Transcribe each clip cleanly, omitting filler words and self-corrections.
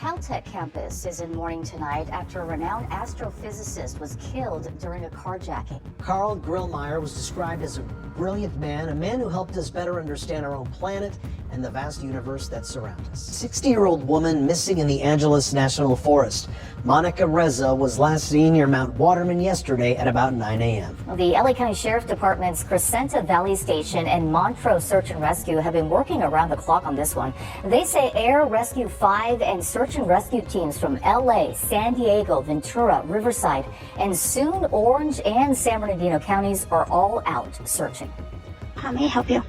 Caltech campus is in mourning tonight after a renowned astrophysicist was killed during a carjacking. Carl Grillmeyer was described as a brilliant man, a man who helped us better understand our own planet and the vast universe that surrounds us. 60-year-old woman missing in the Angeles National Forest. Monica Reza was last seen near Mount Waterman yesterday at about 9 a.m. The LA County Sheriff Department's Crescenta Valley Station and Montrose Search and Rescue have been working around the clock on this one. They say Air Rescue 5 and search and rescue teams from LA, San Diego, Ventura, Riverside, and soon Orange and San Bernardino counties are all out searching. How may I help you?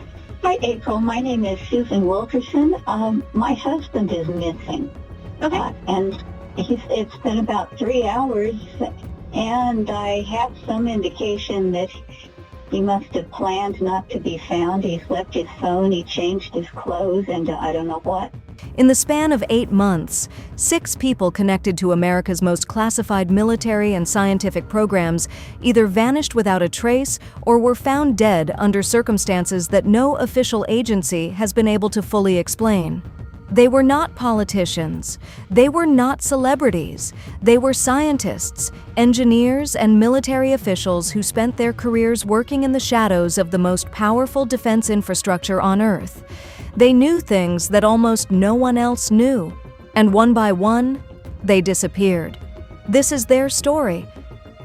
Hi, April. My name is Susan Wilkerson. My husband is missing. Okay. And it's been about 3 hours, and I have some indication that he must have planned not to be found. He's left his phone, he changed his clothes, and I don't know what. In the span of 8 months, 6 people connected to America's most classified military and scientific programs either vanished without a trace or were found dead under circumstances that no official agency has been able to fully explain. They were not politicians. They were not celebrities. They were scientists, engineers, and military officials who spent their careers working in the shadows of the most powerful defense infrastructure on Earth. They knew things that almost no one else knew, and one by one, they disappeared. This is their story.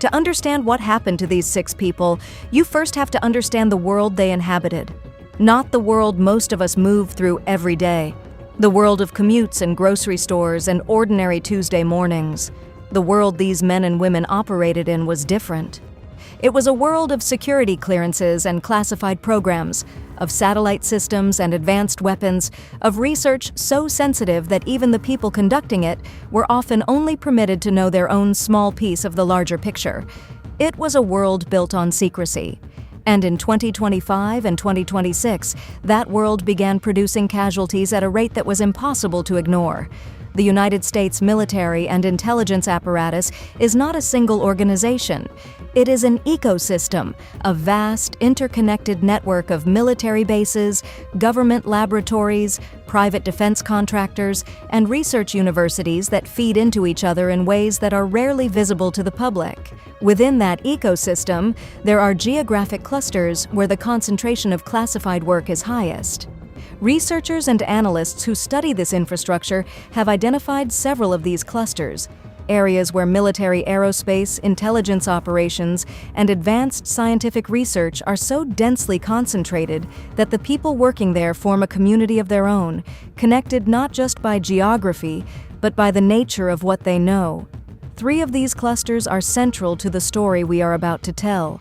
To understand what happened to these 6 people, you first have to understand the world they inhabited. Not the world most of us move through every day. The world of commutes and grocery stores and ordinary Tuesday mornings. The world these men and women operated in was different. It was a world of security clearances and classified programs, of satellite systems and advanced weapons, of research so sensitive that even the people conducting it were often only permitted to know their own small piece of the larger picture. It was a world built on secrecy. And in 2025 and 2026, that world began producing casualties at a rate that was impossible to ignore. The United States military and intelligence apparatus is not a single organization. It is an ecosystem, a vast, interconnected network of military bases, government laboratories, private defense contractors, and research universities that feed into each other in ways that are rarely visible to the public. Within that ecosystem, there are geographic clusters where the concentration of classified work is highest. Researchers and analysts who study this infrastructure have identified several of these clusters, areas where military aerospace, intelligence operations, and advanced scientific research are so densely concentrated that the people working there form a community of their own, connected not just by geography, but by the nature of what they know. 3 of these clusters are central to the story we are about to tell.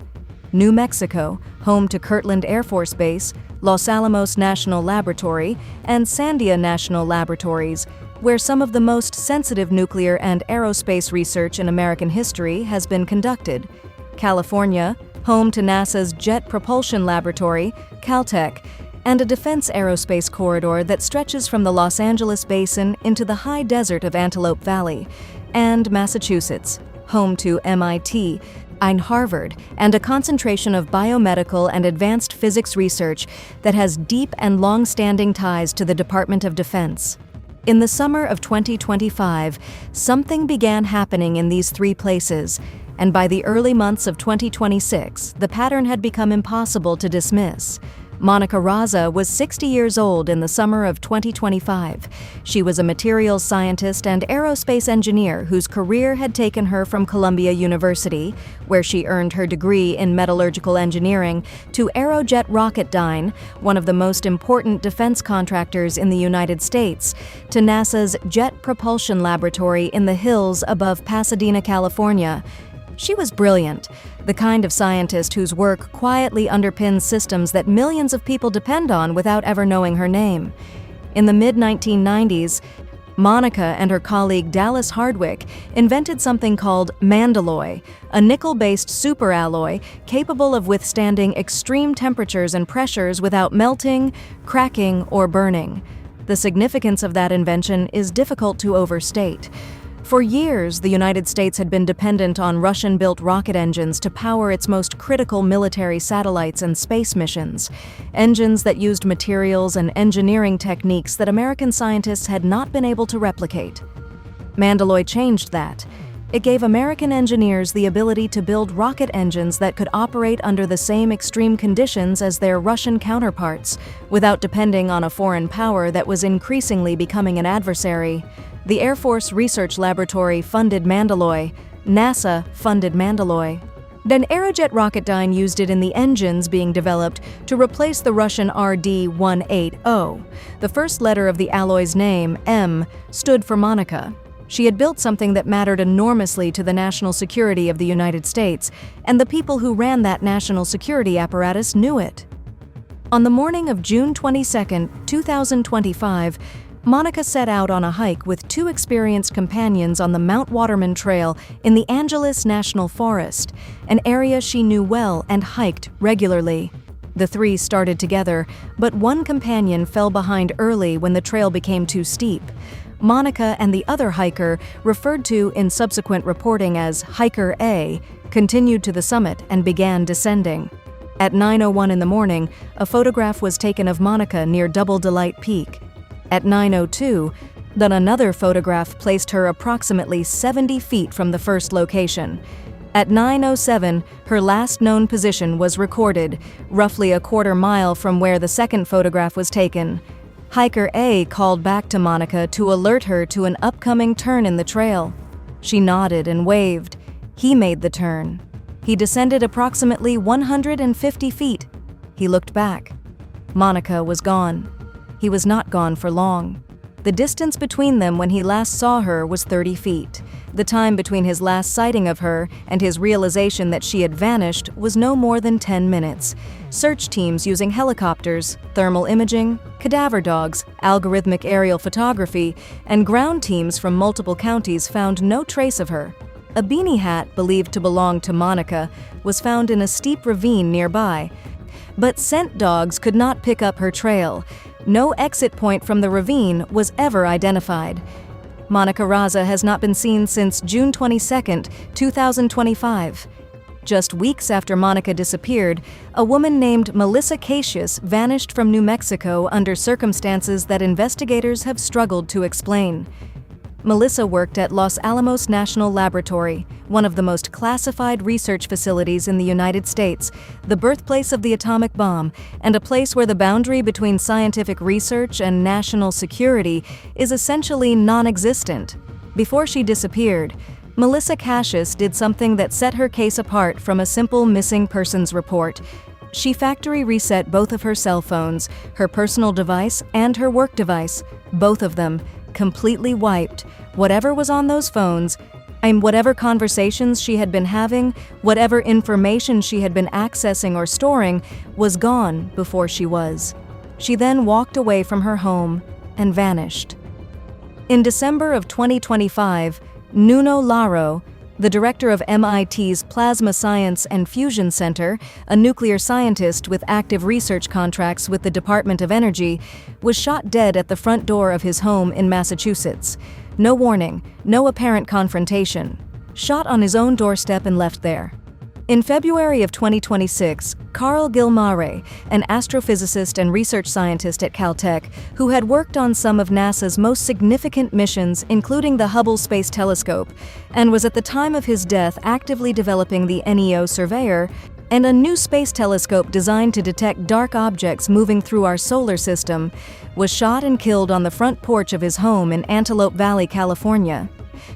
New Mexico, home to Kirtland Air Force Base, Los Alamos National Laboratory, and Sandia National Laboratories, where some of the most sensitive nuclear and aerospace research in American history has been conducted. California, home to NASA's Jet Propulsion Laboratory, Caltech, and a defense aerospace corridor that stretches from the Los Angeles Basin into the high desert of Antelope Valley, and Massachusetts, home to MIT, and Harvard, and a concentration of biomedical and advanced physics research that has deep and long-standing ties to the Department of Defense. In the summer of 2025, something began happening in these 3 places, and by the early months of 2026, the pattern had become impossible to dismiss. Monica Reza was 60 years old in the summer of 2025. She was a materials scientist and aerospace engineer whose career had taken her from Columbia University, where she earned her degree in metallurgical engineering, to Aerojet Rocketdyne, one of the most important defense contractors in the United States, to NASA's Jet Propulsion Laboratory in the hills above Pasadena, California. She was brilliant, the kind of scientist whose work quietly underpins systems that millions of people depend on without ever knowing her name. In the mid-1990s, Monica and her colleague Dallas Hardwick invented something called Mandalloy, a nickel-based superalloy capable of withstanding extreme temperatures and pressures without melting, cracking, or burning. The significance of that invention is difficult to overstate. For years, the United States had been dependent on Russian-built rocket engines to power its most critical military satellites and space missions, engines that used materials and engineering techniques that American scientists had not been able to replicate. Mandalay changed that. It gave American engineers the ability to build rocket engines that could operate under the same extreme conditions as their Russian counterparts, without depending on a foreign power that was increasingly becoming an adversary. The Air Force Research Laboratory funded Mandalay. NASA funded Mandalay. Then Aerojet Rocketdyne used it in the engines being developed to replace the Russian RD-180. The first letter of the alloy's name, M, stood for Monica. She had built something that mattered enormously to the national security of the United States, and the people who ran that national security apparatus knew it. On the morning of June 22, 2025, Monica set out on a hike with two experienced companions on the Mount Waterman Trail in the Angeles National Forest, an area she knew well and hiked regularly. The three started together, but one companion fell behind early when the trail became too steep. Monica and the other hiker, referred to in subsequent reporting as Hiker A, continued to the summit and began descending. At 9:01 in the morning, a photograph was taken of Monica near Double Delight Peak. At 9:02, then another photograph placed her approximately 70 feet from the first location. At 9:07, her last known position was recorded, roughly a quarter mile from where the second photograph was taken. Hiker A called back to Monica to alert her to an upcoming turn in the trail. She nodded and waved. He made the turn. He descended approximately 150 feet. He looked back. Monica was gone. He was not gone for long. The distance between them when he last saw her was 30 feet. The time between his last sighting of her and his realization that she had vanished was no more than 10 minutes. Search teams using helicopters, thermal imaging, cadaver dogs, algorithmic aerial photography, and ground teams from multiple counties found no trace of her. A beanie hat believed to belong to Monica was found in a steep ravine nearby, but scent dogs could not pick up her trail. No exit point from the ravine was ever identified. Monica Raza has not been seen since June 22, 2025. Just weeks after Monica disappeared, a woman named Melissa Cassius vanished from New Mexico under circumstances that investigators have struggled to explain. Melissa worked at Los Alamos National Laboratory, one of the most classified research facilities in the United States, the birthplace of the atomic bomb, and a place where the boundary between scientific research and national security is essentially non-existent. Before she disappeared, Melissa Cassius did something that set her case apart from a simple missing persons report. She factory reset both of her cell phones, her personal device and her work device, both of them, completely wiped. Whatever was on those phones, and whatever conversations she had been having, whatever information she had been accessing or storing, was gone before she was. She then walked away from her home and vanished. In December of 2025, Nuno Laro, the director of MIT's Plasma Science and Fusion Center, a nuclear scientist with active research contracts with the Department of Energy, was shot dead at the front door of his home in Massachusetts. No warning, no apparent confrontation. Shot on his own doorstep and left there. In February of 2026, Carl Gilmare, an astrophysicist and research scientist at Caltech, who had worked on some of NASA's most significant missions, including the Hubble Space Telescope, and was at the time of his death actively developing the NEO Surveyor and a new space telescope designed to detect dark objects moving through our solar system, was shot and killed on the front porch of his home in Antelope Valley, California.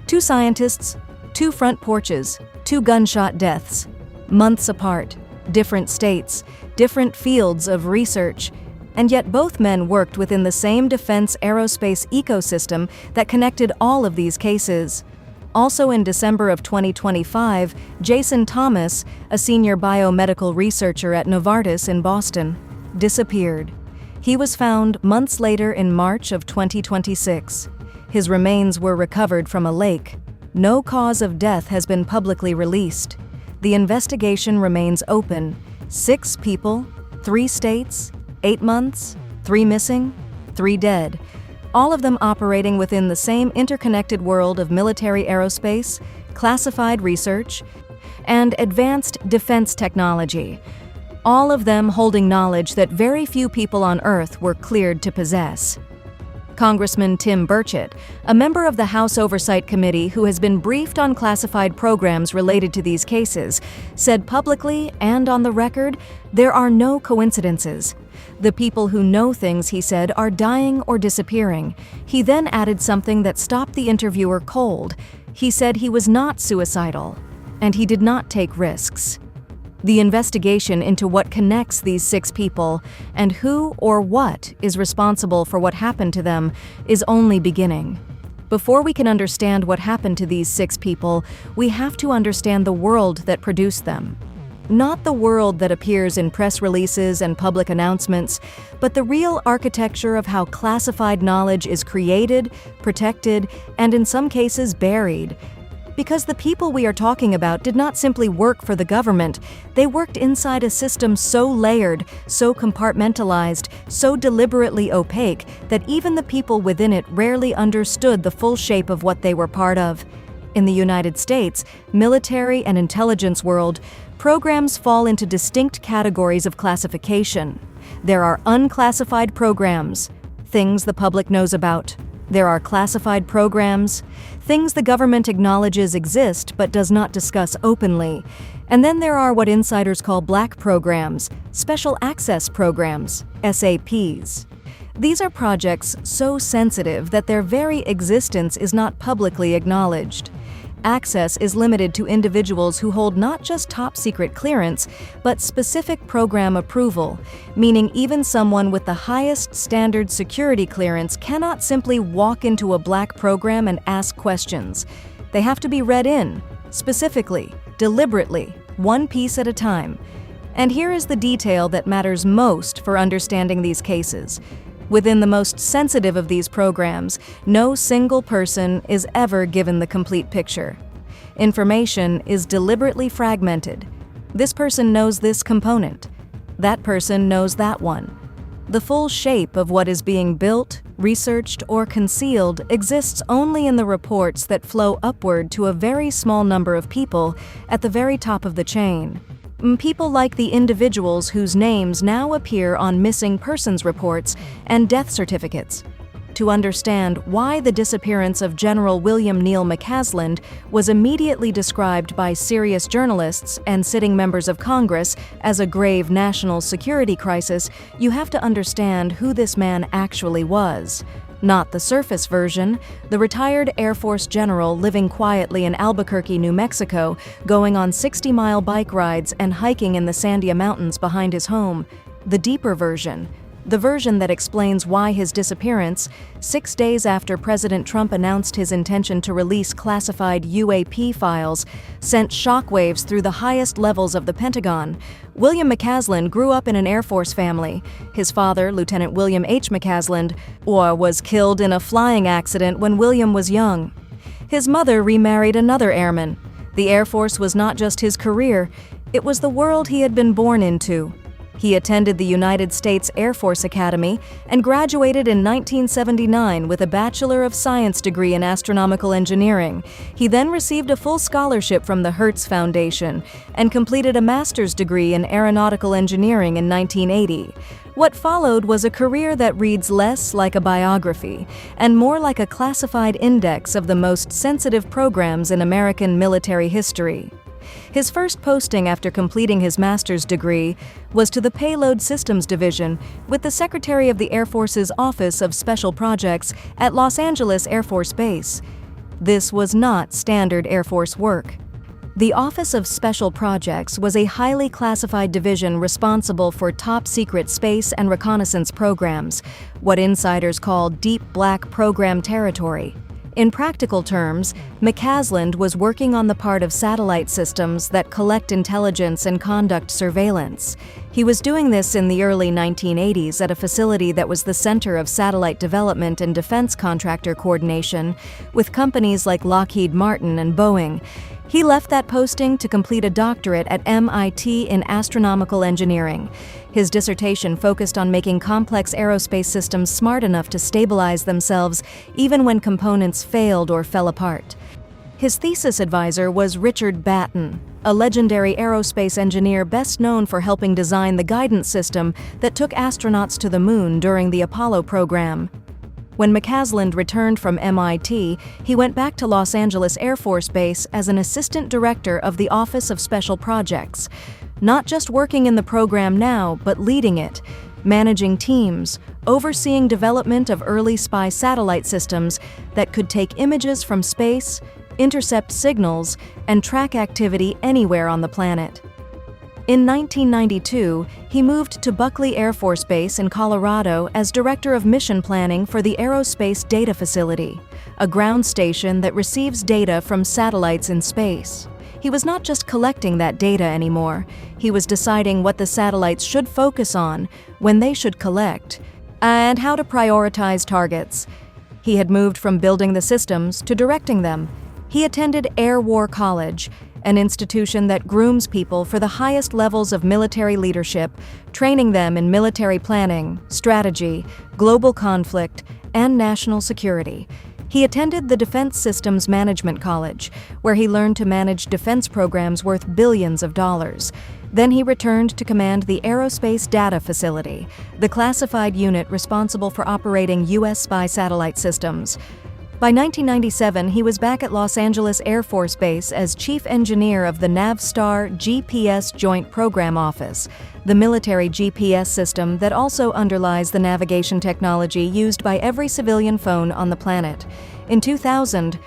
Two scientists, two front porches, two gunshot deaths. Months apart, different states, different fields of research, and yet both men worked within the same defense aerospace ecosystem that connected all of these cases. Also in December of 2025, Jason Thomas, a senior biomedical researcher at Novartis in Boston, disappeared. He was found months later in March of 2026. His remains were recovered from a lake. No cause of death has been publicly released. The investigation remains open. 6 people, 3 states, 8 months, 3 missing, 3 dead. All of them operating within the same interconnected world of military aerospace, classified research, and advanced defense technology. All of them holding knowledge that very few people on Earth were cleared to possess. Congressman Tim Burchett, a member of the House Oversight Committee who has been briefed on classified programs related to these cases, said publicly and on the record, there are no coincidences. The people who know things, he said, are dying or disappearing. He then added something that stopped the interviewer cold. He said he was not suicidal, and he did not take risks. The investigation into what connects these 6 people and who or what is responsible for what happened to them is only beginning. Before we can understand what happened to these 6 people, we have to understand the world that produced them. Not the world that appears in press releases and public announcements, but the real architecture of how classified knowledge is created, protected, and in some cases buried. Because the people we are talking about did not simply work for the government, they worked inside a system so layered, so compartmentalized, so deliberately opaque that even the people within it rarely understood the full shape of what they were part of. In the United States, military and intelligence world, programs fall into distinct categories of classification. There are unclassified programs, things the public knows about. There are classified programs, things the government acknowledges exist but does not discuss openly. And then there are what insiders call black programs, special access programs, SAPs. These are projects so sensitive that their very existence is not publicly acknowledged. Access is limited to individuals who hold not just top-secret clearance, but specific program approval, meaning even someone with the highest standard security clearance cannot simply walk into a black program and ask questions. They have to be read in, specifically, deliberately, one piece at a time. And here is the detail that matters most for understanding these cases. Within the most sensitive of these programs, no single person is ever given the complete picture. Information is deliberately fragmented. This person knows this component. That person knows that one. The full shape of what is being built, researched, or concealed exists only in the reports that flow upward to a very small number of people at the very top of the chain. People like the individuals whose names now appear on missing persons reports and death certificates. To understand why the disappearance of General William Neal McCasland was immediately described by serious journalists and sitting members of Congress as a grave national security crisis, you have to understand who this man actually was. Not the surface version, the retired Air Force general living quietly in Albuquerque, New Mexico, going on 60-mile bike rides and hiking in the Sandia Mountains behind his home. The deeper version, the version that explains why his disappearance, 6 days after President Trump announced his intention to release classified UAP files, sent shockwaves through the highest levels of the Pentagon. William McCasland grew up in an Air Force family. His father, Lieutenant William H. McCasland, was killed in a flying accident when William was young. His mother remarried another airman. The Air Force was not just his career, it was the world he had been born into. He attended the United States Air Force Academy and graduated in 1979 with a Bachelor of Science degree in astronomical engineering. He then received a full scholarship from the Hertz Foundation and completed a master's degree in aeronautical engineering in 1980. What followed was a career that reads less like a biography and more like a classified index of the most sensitive programs in American military history. His first posting after completing his master's degree was to the Payload Systems Division with the Secretary of the Air Force's Office of Special Projects at Los Angeles Air Force Base. This was not standard Air Force work. The Office of Special Projects was a highly classified division responsible for top-secret space and reconnaissance programs, what insiders call deep black program territory. In practical terms, McCasland was working on the part of satellite systems that collect intelligence and conduct surveillance. He was doing this in the early 1980s at a facility that was the center of satellite development and defense contractor coordination with companies like Lockheed Martin and Boeing. He left that posting to complete a doctorate at MIT in astronomical engineering. His dissertation focused on making complex aerospace systems smart enough to stabilize themselves even when components failed or fell apart. His thesis advisor was Richard Batten, a legendary aerospace engineer best known for helping design the guidance system that took astronauts to the moon during the Apollo program. When McCasland returned from MIT, he went back to Los Angeles Air Force Base as an assistant director of the Office of Special Projects. Not just working in the program now, but leading it, managing teams, overseeing development of early spy satellite systems that could take images from space, intercept signals, and track activity anywhere on the planet. In 1992, he moved to Buckley Air Force Base in Colorado as Director of Mission Planning for the Aerospace Data Facility, a ground station that receives data from satellites in space. He was not just collecting that data anymore, he was deciding what the satellites should focus on, when they should collect, and how to prioritize targets. He had moved from building the systems to directing them. He attended Air War College, an institution that grooms people for the highest levels of military leadership, training them in military planning, strategy, global conflict, and national security. He attended the Defense Systems Management College, where he learned to manage defense programs worth billions of dollars. Then he returned to command the Aerospace Data Facility, the classified unit responsible for operating U.S. spy satellite systems. By 1997, he was back at Los Angeles Air Force Base as chief engineer of the Navstar GPS Joint Program Office, the military GPS system that also underlies the navigation technology used by every civilian phone on the planet. In 2000,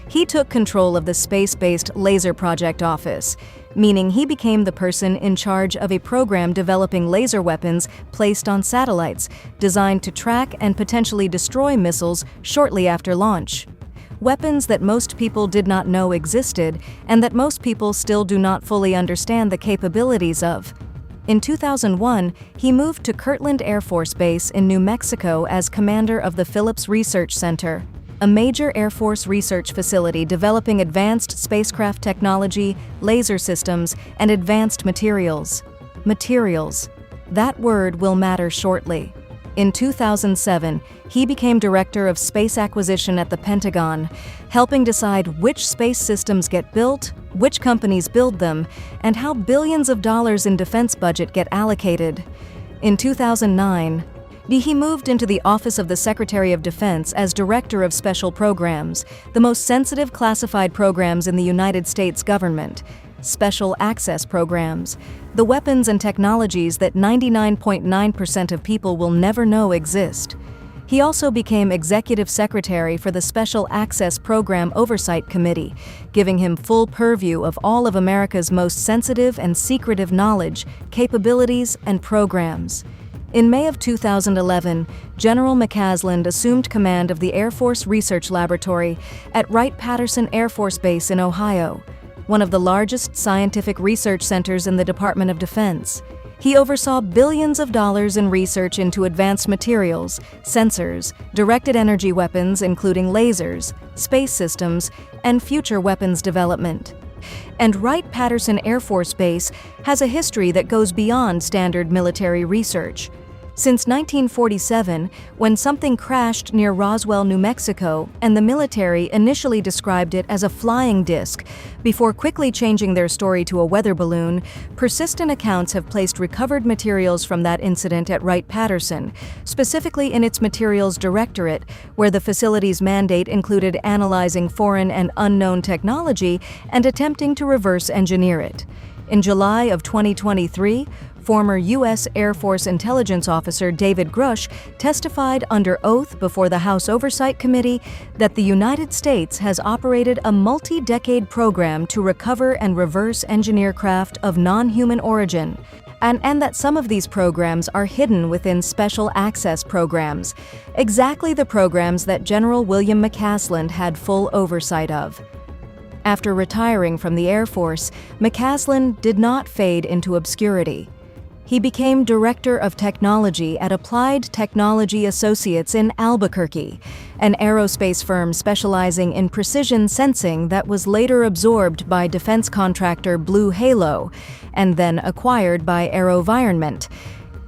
he took control of the space-based Laser Project Office, meaning he became the person in charge of a program developing laser weapons placed on satellites, designed to track and potentially destroy missiles shortly after launch. Weapons that most people did not know existed, and that most people still do not fully understand the capabilities of. In 2001, he moved to Kirtland Air Force Base in New Mexico as commander of the Phillips Research Center, a major Air Force research facility developing advanced spacecraft technology, laser systems, and advanced materials. Materials. That word will matter shortly. In 2007, he became director of space acquisition at the Pentagon, helping decide which space systems get built, which companies build them, and how billions of dollars in defense budget get allocated. In 2009, he moved into the Office of the Secretary of Defense as Director of Special Programs, the most sensitive classified programs in the United States government. Special Access Programs, the weapons and technologies that 99.9% of people will never know exist. He also became Executive Secretary for the Special Access Program Oversight Committee, giving him full purview of all of America's most sensitive and secretive knowledge, capabilities, and programs. In May of 2011, General McCasland assumed command of the Air Force Research Laboratory at Wright-Patterson Air Force Base in Ohio, one of the largest scientific research centers in the Department of Defense. He oversaw billions of dollars in research into advanced materials, sensors, directed energy weapons including lasers, space systems, and future weapons development. And Wright-Patterson Air Force Base has a history that goes beyond standard military research. Since 1947, when something crashed near Roswell, New Mexico, and the military initially described it as a flying disc, before quickly changing their story to a weather balloon, persistent accounts have placed recovered materials from that incident at Wright-Patterson, specifically in its Materials Directorate, where the facility's mandate included analyzing foreign and unknown technology and attempting to reverse engineer it. In July of 2023, former U.S. Air Force intelligence officer David Grush testified under oath before the House Oversight Committee that the United States has operated a multi-decade program to recover and reverse engineer craft of non-human origin, and that some of these programs are hidden within special access programs, exactly the programs that General William McCasland had full oversight of. After retiring from the Air Force, McCasland did not fade into obscurity. He became Director of Technology at Applied Technology Associates in Albuquerque, an aerospace firm specializing in precision sensing that was later absorbed by defense contractor Blue Halo and then acquired by AeroVironment.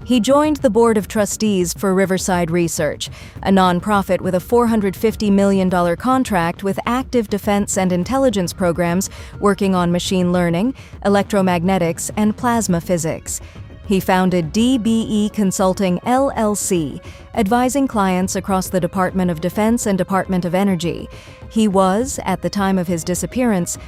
He joined the Board of Trustees for Riverside Research, a nonprofit with a $450 million contract with active defense and intelligence programs working on machine learning, electromagnetics, and plasma physics. He founded DBE Consulting LLC, advising clients across the Department of Defense and Department of Energy. He was, at the time of his disappearance,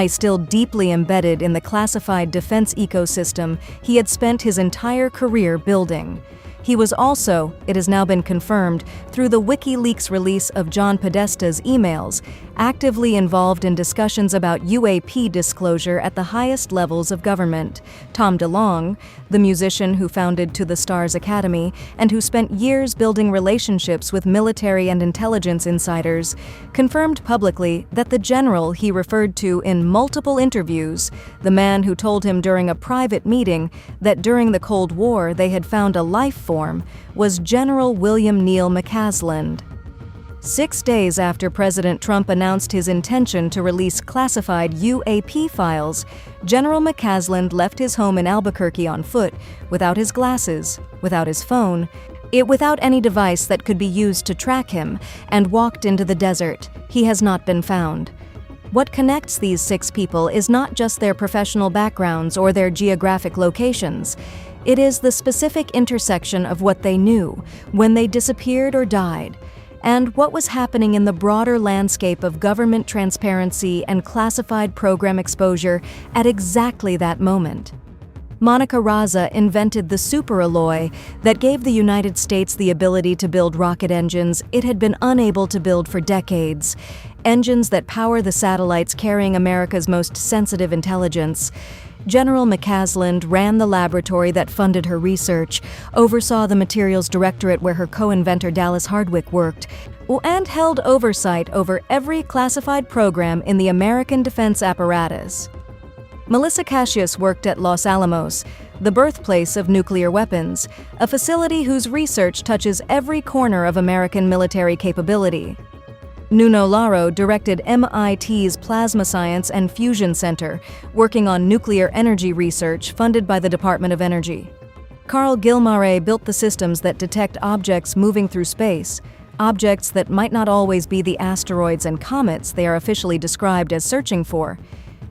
still deeply embedded in the classified defense ecosystem he had spent his entire career building. He was also, it has now been confirmed, through the WikiLeaks release of John Podesta's emails, actively involved in discussions about UAP disclosure at the highest levels of government. Tom DeLonge, the musician who founded To the Stars Academy and who spent years building relationships with military and intelligence insiders, confirmed publicly that the general he referred to in multiple interviews, the man who told him during a private meeting that during the Cold War they had found a life form, was General William Neal McCasland. 6 days after President Trump announced his intention to release classified UAP files, General McCasland left his home in Albuquerque on foot, without his glasses, without his phone, without any device that could be used to track him, and walked into the desert. He has not been found. What connects these 6 people is not just their professional backgrounds or their geographic locations. It is the specific intersection of what they knew when they disappeared or died, and what was happening in the broader landscape of government transparency and classified program exposure at exactly that moment. Monica Raza invented the superalloy that gave the United States the ability to build rocket engines it had been unable to build for decades, engines that power the satellites carrying America's most sensitive intelligence. General McCasland ran the laboratory that funded her research, oversaw the materials directorate where her co-inventor Dallas Hardwick worked, and held oversight over every classified program in the American defense apparatus. Melissa Cassius worked at Los Alamos, the birthplace of nuclear weapons, a facility whose research touches every corner of American military capability. Nuno Laro directed MIT's Plasma Science and Fusion Center, working on nuclear energy research funded by the Department of Energy. Carl Gilmare built the systems that detect objects moving through space, objects that might not always be the asteroids and comets they are officially described as searching for.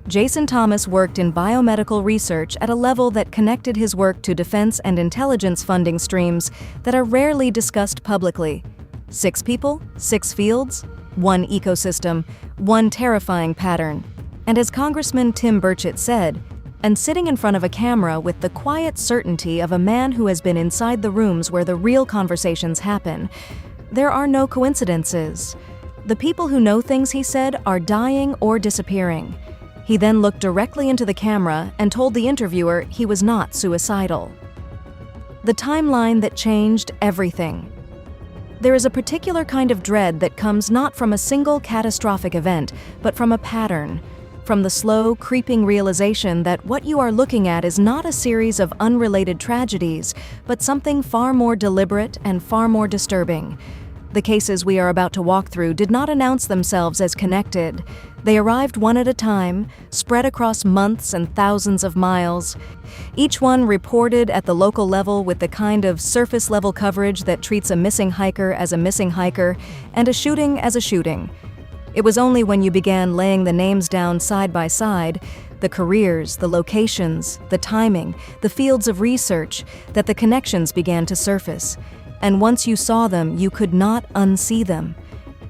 Jason Thomas worked in biomedical research at a level that connected his work to defense and intelligence funding streams that are rarely discussed publicly. 6 people, 6 fields, 1 ecosystem, 1 terrifying pattern. And as Congressman Tim Burchett said, and sitting in front of a camera with the quiet certainty of a man who has been inside the rooms where the real conversations happen, there are no coincidences. The people who know things, he said, are dying or disappearing. He then looked directly into the camera and told the interviewer he was not suicidal. The timeline that changed everything. There is a particular kind of dread that comes not from a single catastrophic event, but from a pattern, from the slow, creeping realization that what you are looking at is not a series of unrelated tragedies, but something far more deliberate and far more disturbing. The cases we are about to walk through did not announce themselves as connected. They arrived one at a time, spread across months and thousands of miles. Each one reported at the local level with the kind of surface-level coverage that treats a missing hiker as a missing hiker and a shooting as a shooting. It was only when you began laying the names down side by side, the careers, the locations, the timing, the fields of research, that the connections began to surface. And once you saw them, you could not unsee them.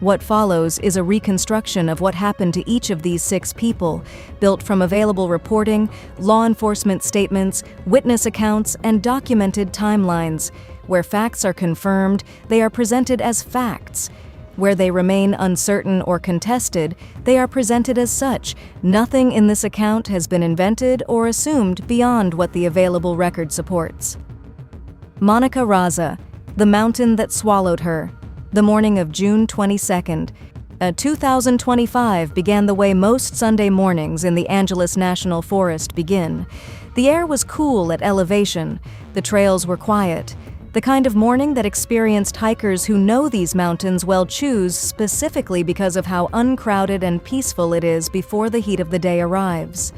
What follows is a reconstruction of what happened to each of these 6 people, built from available reporting, law enforcement statements, witness accounts, and documented timelines. Where facts are confirmed, they are presented as facts. Where they remain uncertain or contested, they are presented as such. Nothing in this account has been invented or assumed beyond what the available record supports. Monica Raza, the mountain that swallowed her. The morning of June 22nd, 2025 began the way most Sunday mornings in the Angeles National Forest begin. The air was cool at elevation. The trails were quiet. The kind of morning that experienced hikers who know these mountains well choose specifically because of how uncrowded and peaceful it is before the heat of the day arrives.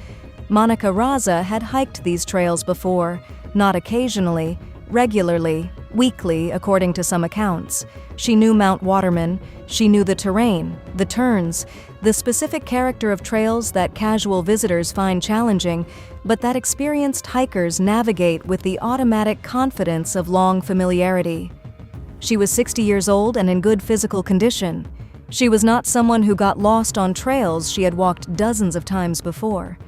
Monica Raza had hiked these trails before, not occasionally, regularly, weekly, according to some accounts. She knew Mount Waterman. She knew the terrain, the turns, the specific character of trails that casual visitors find challenging, but that experienced hikers navigate with the automatic confidence of long familiarity. She was 60 years old and in good physical condition. She was not someone who got lost on trails she had walked dozens of times before.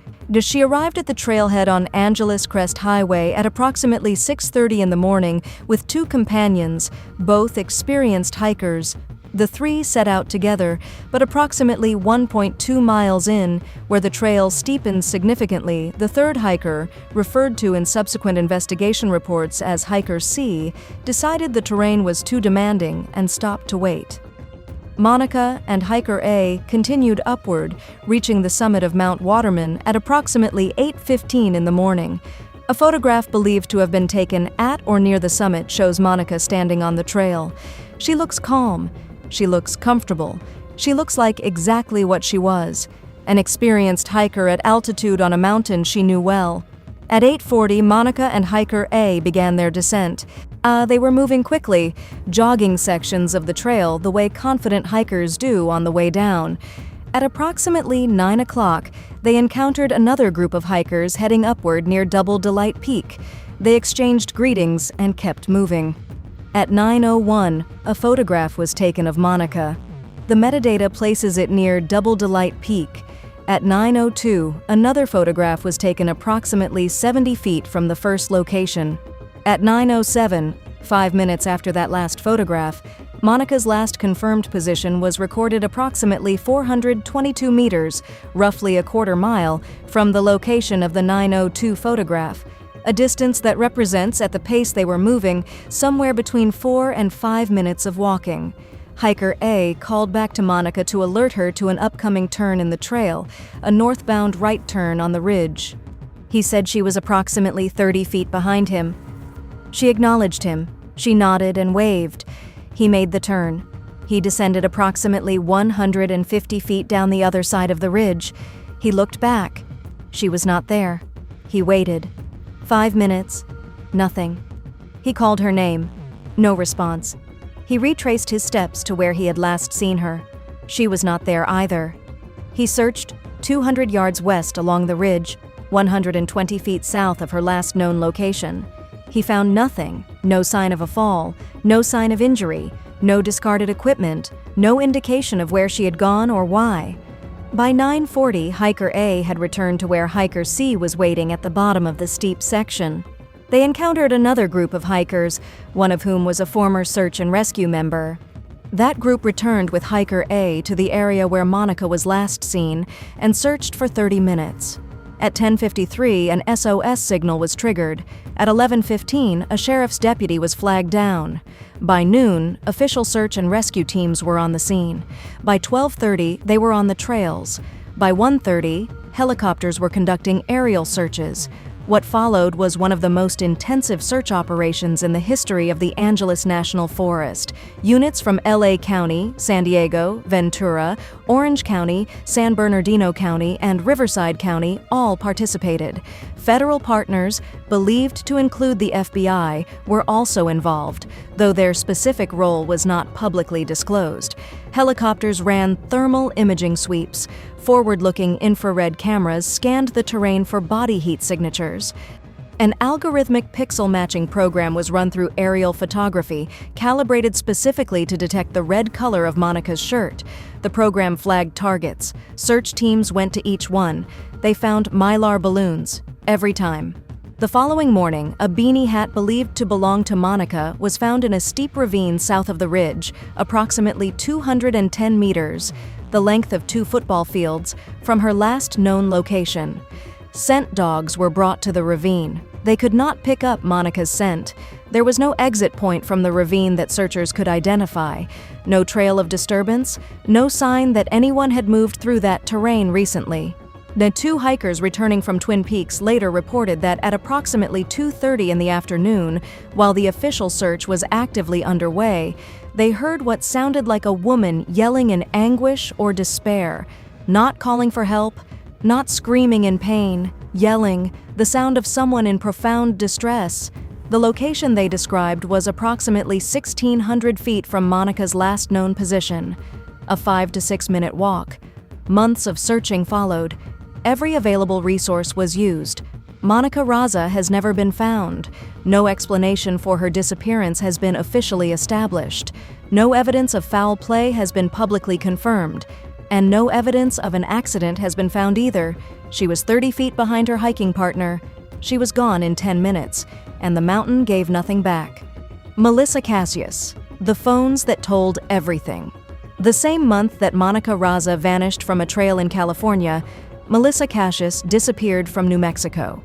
She arrived at the trailhead on Angeles Crest Highway at approximately 6:30 in the morning with two companions, both experienced hikers. The three set out together, but approximately 1.2 miles in, where the trail steepens significantly, the third hiker, referred to in subsequent investigation reports as Hiker C, decided the terrain was too demanding and stopped to wait. Monica and Hiker A continued upward, reaching the summit of Mount Waterman at approximately 8:15 in the morning. A photograph believed to have been taken at or near the summit shows Monica standing on the trail. She looks calm. She looks comfortable. She looks like exactly what she was, an experienced hiker at altitude on a mountain she knew well. At 8:40, Monica and Hiker A began their descent. They were moving quickly, jogging sections of the trail the way confident hikers do on the way down. At approximately 9 o'clock, they encountered another group of hikers heading upward near Double Delight Peak. They exchanged greetings and kept moving. At 9:01, a photograph was taken of Monica. The metadata places it near Double Delight Peak. At 9:02, another photograph was taken approximately 70 feet from the first location. At 9:07, 5 minutes after that last photograph, Monica's last confirmed position was recorded approximately 422 meters, roughly a quarter mile, from the location of the 9:02 photograph, a distance that represents, at the pace they were moving, somewhere between 4 and 5 minutes of walking. Hiker A called back to Monica to alert her to an upcoming turn in the trail, a northbound right turn on the ridge. He said she was approximately 30 feet behind him. She acknowledged him. She nodded and waved. He made the turn. He descended approximately 150 feet down the other side of the ridge. He looked back. She was not there. He waited. 5 minutes. Nothing. He called her name. No response. He retraced his steps to where he had last seen her. She was not there either. He searched 200 yards west along the ridge, 120 feet south of her last known location. He found nothing, no sign of a fall, no sign of injury, no discarded equipment, no indication of where she had gone or why. By 9:40, Hiker A had returned to where Hiker C was waiting at the bottom of the steep section. They encountered another group of hikers, one of whom was a former search and rescue member. That group returned with Hiker A to the area where Monica was last seen and searched for 30 minutes. At 10:53, an SOS signal was triggered. At 11:15, a sheriff's deputy was flagged down. By noon, official search and rescue teams were on the scene. By 12:30, they were on the trails. By 1:30, helicopters were conducting aerial searches. What followed was one of the most intensive search operations in the history of the Angeles National Forest. Units from LA County, San Diego, Ventura, Orange County, San Bernardino County, and Riverside County all participated. Federal partners, believed to include the FBI, were also involved, though their specific role was not publicly disclosed. Helicopters ran thermal imaging sweeps. Forward-looking infrared cameras scanned the terrain for body heat signatures. An algorithmic pixel matching program was run through aerial photography, calibrated specifically to detect the red color of Monica's shirt. The program flagged targets. Search teams went to each one. They found Mylar balloons, every time. The following morning, a beanie hat believed to belong to Monica was found in a steep ravine south of the ridge, approximately 210 meters, the length of 2 football fields, from her last known location. Scent dogs were brought to the ravine. They could not pick up Monica's scent. There was no exit point from the ravine that searchers could identify. No trail of disturbance, no sign that anyone had moved through that terrain recently. The 2 hikers returning from Twin Peaks later reported that at approximately 2:30 in the afternoon, while the official search was actively underway, they heard what sounded like a woman yelling in anguish or despair, not calling for help, not screaming in pain, yelling, the sound of someone in profound distress. The location they described was approximately 1,600 feet from Monica's last known position, a 5 to 6 minute walk. Months of searching followed. Every available resource was used. Monica Raza has never been found. No explanation for her disappearance has been officially established. No evidence of foul play has been publicly confirmed. And no evidence of an accident has been found either. She was 30 feet behind her hiking partner. She was gone in 10 minutes, and the mountain gave nothing back. Melissa Cassius, the phones that told everything. The same month that Monica Raza vanished from a trail in California, Melissa Cassius disappeared from New Mexico.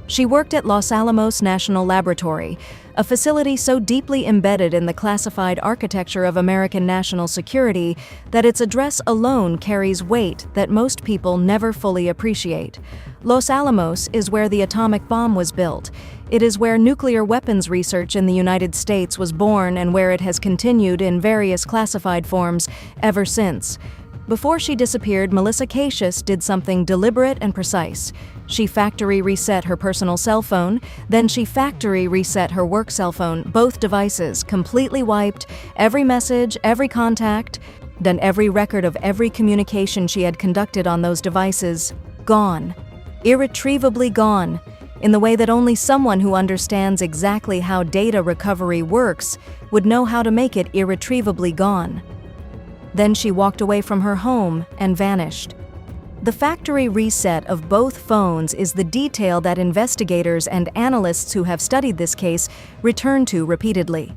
She worked at Los Alamos National Laboratory, a facility so deeply embedded in the classified architecture of American national security that its address alone carries weight that most people never fully appreciate. Los Alamos is where the atomic bomb was built. It is where nuclear weapons research in the United States was born and where it has continued in various classified forms ever since. Before she disappeared, Melissa Cassius did something deliberate and precise. She factory reset her personal cell phone, then she factory reset her work cell phone, both devices completely wiped, every message, every contact, then every record of every communication she had conducted on those devices, gone. Irretrievably gone, in the way that only someone who understands exactly how data recovery works would know how to make it irretrievably gone. Then she walked away from her home and vanished. The factory reset of both phones is the detail that investigators and analysts who have studied this case return to repeatedly.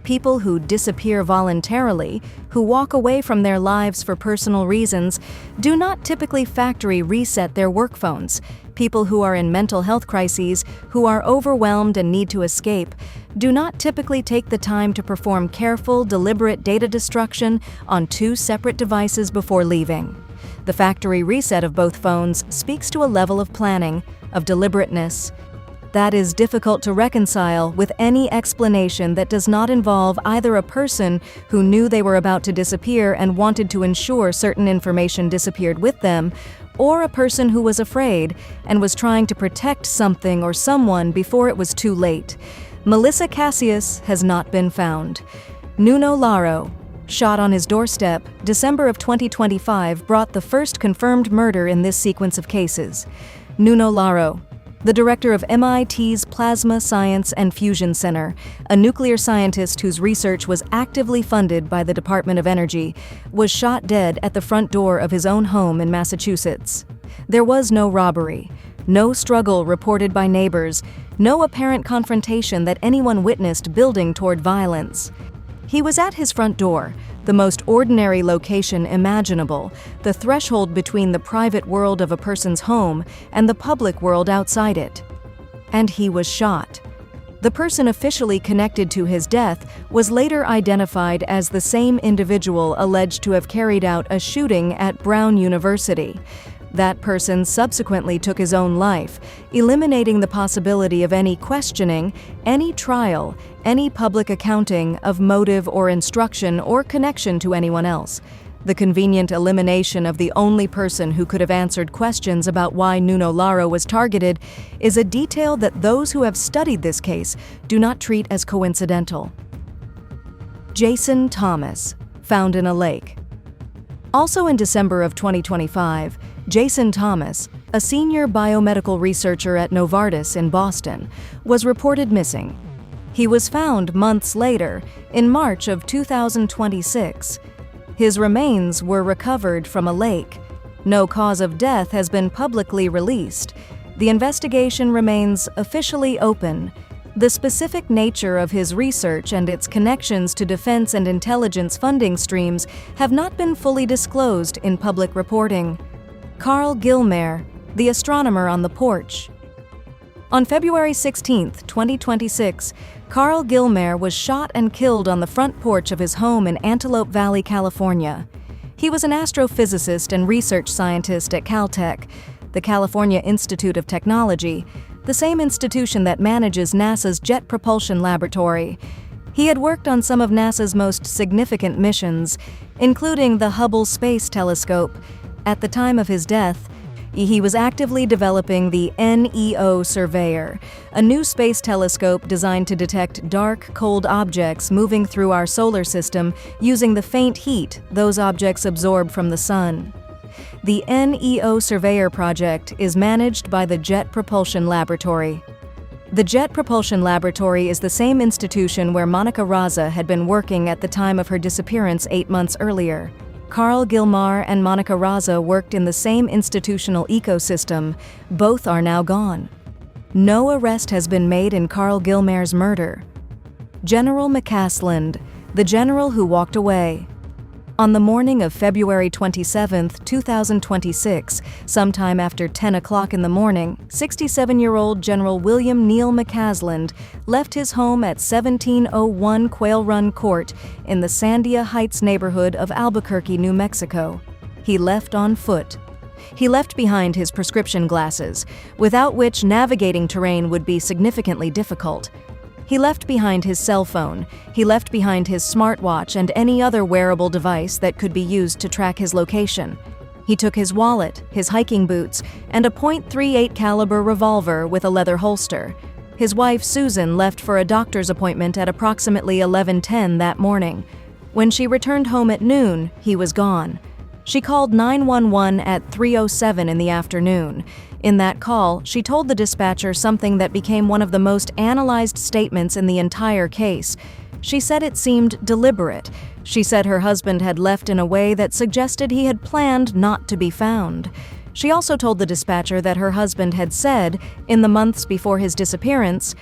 People who disappear voluntarily, who walk away from their lives for personal reasons, do not typically factory reset their work phones. People who are in mental health crises, who are overwhelmed and need to escape, do not typically take the time to perform careful, deliberate data destruction on two separate devices before leaving. The factory reset of both phones speaks to a level of planning, of deliberateness, that is difficult to reconcile with any explanation that does not involve either a person who knew they were about to disappear and wanted to ensure certain information disappeared with them, or a person who was afraid and was trying to protect something or someone before it was too late. Melissa Cassius has not been found. Nuno Laro, shot on his doorstep, December of 2025, brought the first confirmed murder in this sequence of cases. Nuno Laro, the director of MIT's Plasma Science and Fusion Center, a nuclear scientist whose research was actively funded by the Department of Energy, was shot dead at the front door of his own home in Massachusetts. There was no robbery, no struggle reported by neighbors, no apparent confrontation that anyone witnessed building toward violence. He was at his front door, the most ordinary location imaginable, the threshold between the private world of a person's home and the public world outside it. And he was shot. The person officially connected to his death was later identified as the same individual alleged to have carried out a shooting at Brown University. That person subsequently took his own life, eliminating the possibility of any questioning, any trial, any public accounting of motive or instruction or connection to anyone else. The convenient elimination of the only person who could have answered questions about why Nuno Laro was targeted is a detail that those who have studied this case do not treat as coincidental. Jason Thomas, found in a lake. Also in December of 2025, Jason Thomas, a senior biomedical researcher at Novartis in Boston, was reported missing. He was found months later, in March of 2026. His remains were recovered from a lake. No cause of death has been publicly released. The investigation remains officially open. The specific nature of his research and its connections to defense and intelligence funding streams have not been fully disclosed in public reporting. Carl Gilmer, the astronomer on the porch. On February 16, 2026, Carl Gilmer was shot and killed on the front porch of his home in Antelope Valley, California. He was an astrophysicist and research scientist at Caltech, the California Institute of Technology, the same institution that manages NASA's Jet Propulsion Laboratory. He had worked on some of NASA's most significant missions, including the Hubble Space Telescope. At the time of his death, he was actively developing the NEO Surveyor, a new space telescope designed to detect dark, cold objects moving through our solar system using the faint heat those objects absorb from the sun. The NEO Surveyor project is managed by the Jet Propulsion Laboratory. The Jet Propulsion Laboratory is the same institution where Monica Raza had been working at the time of her disappearance 8 months earlier. Carl Gilmar and Monica Raza worked in the same institutional ecosystem. Both are now gone. No arrest has been made in Carl Gilmar's murder. General McCasland, the general who walked away. On the morning of February 27, 2026, sometime after 10 o'clock in the morning, 67-year-old General William Neal McCasland left his home at 1701 Quail Run Court in the Sandia Heights neighborhood of Albuquerque, New Mexico. He left on foot. He left behind his prescription glasses, without which navigating terrain would be significantly difficult. He left behind his cell phone, he left behind his smartwatch and any other wearable device that could be used to track his location. He took his wallet, his hiking boots, and a .38 caliber revolver with a leather holster. His wife, Susan, left for a doctor's appointment at approximately 11:10 that morning. When she returned home at noon, he was gone. She called 911 at 3:07 in the afternoon. In that call, she told the dispatcher something that became one of the most analyzed statements in the entire case. She said it seemed deliberate. She said her husband had left in a way that suggested he had planned not to be found. She also told the dispatcher that her husband had said, in the months before his disappearance,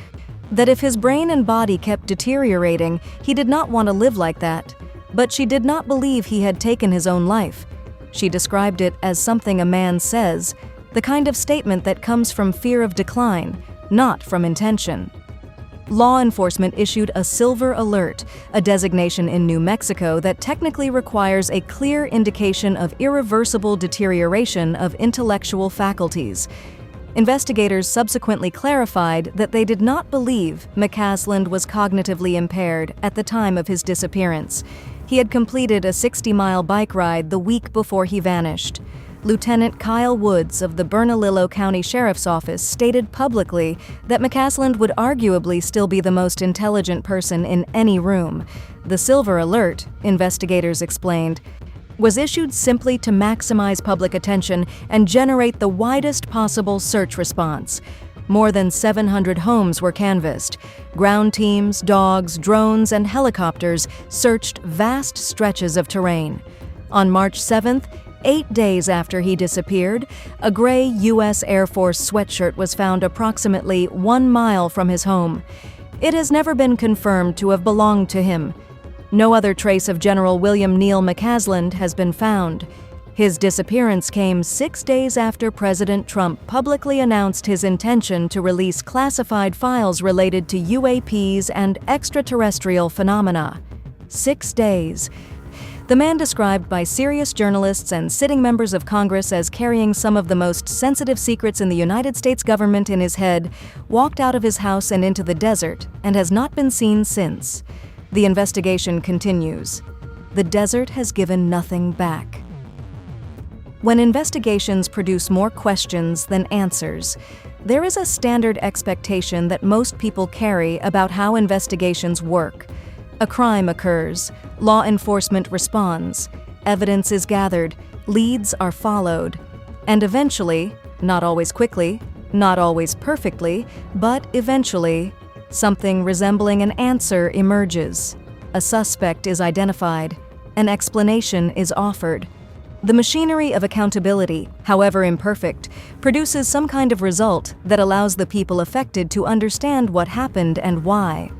that if his brain and body kept deteriorating, he did not want to live like that. But she did not believe he had taken his own life. She described it as something a man says, the kind of statement that comes from fear of decline, not from intention. Law enforcement issued a silver alert, a designation in New Mexico that technically requires a clear indication of irreversible deterioration of intellectual faculties. Investigators subsequently clarified that they did not believe McCasland was cognitively impaired at the time of his disappearance. He had completed a 60-mile bike ride the week before he vanished. Lieutenant Kyle Woods of the Bernalillo County Sheriff's Office stated publicly that McCasland would arguably still be the most intelligent person in any room. The silver alert, investigators explained, was issued simply to maximize public attention and generate the widest possible search response. More than 700 homes were canvassed. Ground teams, dogs, drones, and helicopters searched vast stretches of terrain. On March 7th, 8 days after he disappeared, a gray U.S. Air Force sweatshirt was found approximately 1 mile from his home. It has never been confirmed to have belonged to him. No other trace of General William Neal McCasland has been found. His disappearance came 6 days after President Trump publicly announced his intention to release classified files related to UAPs and extraterrestrial phenomena. 6 days. The man, described by serious journalists and sitting members of Congress as carrying some of the most sensitive secrets in the United States government in his head, walked out of his house and into the desert and has not been seen since. The investigation continues. The desert has given nothing back. When investigations produce more questions than answers, there is a standard expectation that most people carry about how investigations work. A crime occurs, law enforcement responds, evidence is gathered, leads are followed, and eventually, not always quickly, not always perfectly, but eventually, something resembling an answer emerges. A suspect is identified, an explanation is offered. The machinery of accountability, however imperfect, produces some kind of result that allows the people affected to understand what happened and why.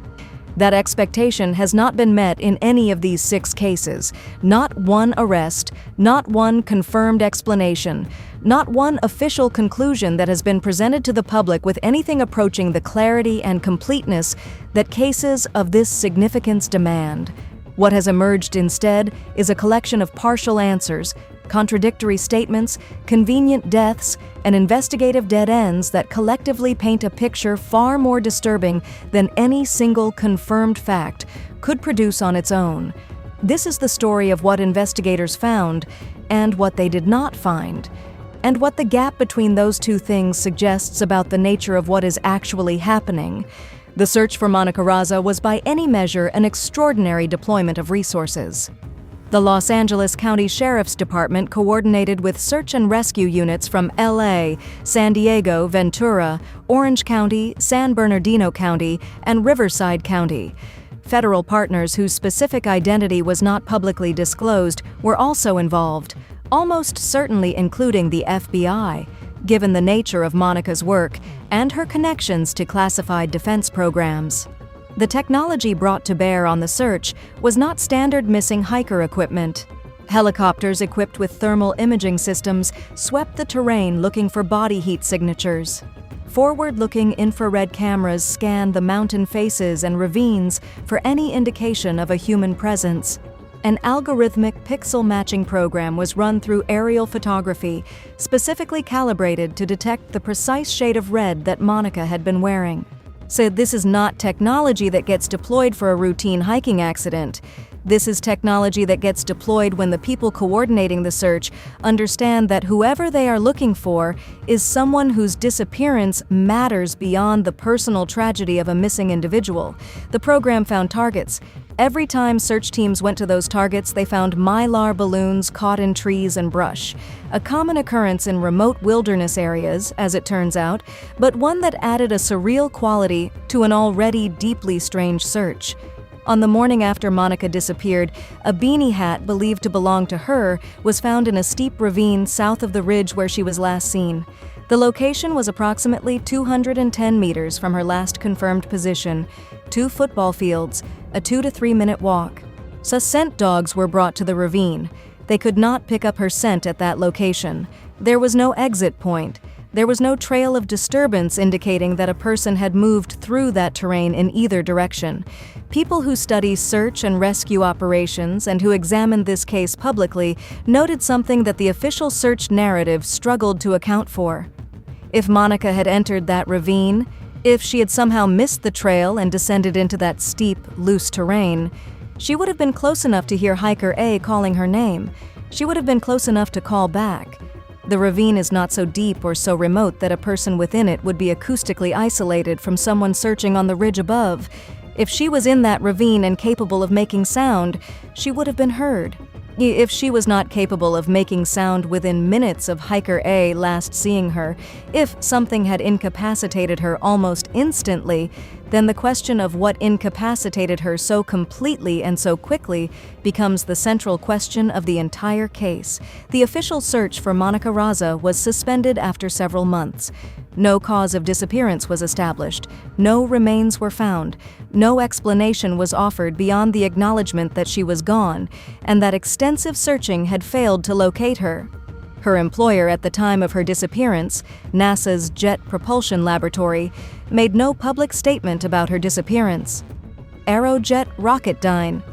That expectation has not been met in any of these 6 cases. Not one arrest, not one confirmed explanation, not one official conclusion that has been presented to the public with anything approaching the clarity and completeness that cases of this significance demand. What has emerged instead is a collection of partial answers, contradictory statements, convenient deaths, and investigative dead ends that collectively paint a picture far more disturbing than any single confirmed fact could produce on its own. This is the story of what investigators found and what they did not find, and what the gap between those two things suggests about the nature of what is actually happening. The search for Monica Raza was by any measure an extraordinary deployment of resources. The Los Angeles County Sheriff's Department coordinated with search and rescue units from LA, San Diego, Ventura, Orange County, San Bernardino County, and Riverside County. Federal partners whose specific identity was not publicly disclosed were also involved, almost certainly including the FBI, given the nature of Monica's work and her connections to classified defense programs. The technology brought to bear on the search was not standard missing hiker equipment. Helicopters equipped with thermal imaging systems swept the terrain looking for body heat signatures. Forward-looking infrared cameras scanned the mountain faces and ravines for any indication of a human presence. An algorithmic pixel matching program was run through aerial photography, specifically calibrated to detect the precise shade of red that Monica had been wearing. So this is not technology that gets deployed for a routine hiking accident. This is technology that gets deployed when the people coordinating the search understand that whoever they are looking for is someone whose disappearance matters beyond the personal tragedy of a missing individual. The program found targets. Every time search teams went to those targets, they found mylar balloons caught in trees and brush. A common occurrence in remote wilderness areas, as it turns out, but one that added a surreal quality to an already deeply strange search. On the morning after Monica disappeared, a beanie hat believed to belong to her was found in a steep ravine south of the ridge where she was last seen. The location was approximately 210 meters from her last confirmed position, 2 football fields, a 2 to 3 minute walk. So scent dogs were brought to the ravine. They could not pick up her scent at that location. There was no exit point. There was no trail of disturbance indicating that a person had moved through that terrain in either direction. People who study search and rescue operations and who examined this case publicly noted something that the official search narrative struggled to account for. If Monica had entered that ravine, if she had somehow missed the trail and descended into that steep, loose terrain, she would have been close enough to hear Hiker A calling her name. She would have been close enough to call back. The ravine is not so deep or so remote that a person within it would be acoustically isolated from someone searching on the ridge above. If she was in that ravine and capable of making sound, she would have been heard. If she was not capable of making sound within minutes of Hiker A last seeing her, if something had incapacitated her almost instantly, then the question of what incapacitated her so completely and so quickly becomes the central question of the entire case. The official search for Monica Raza was suspended after several months. No cause of disappearance was established. No remains were found. No explanation was offered beyond the acknowledgement that she was gone and that extensive searching had failed to locate her. Her employer at the time of her disappearance, NASA's Jet Propulsion Laboratory, made no public statement about her disappearance. Aerojet Rocketdyne,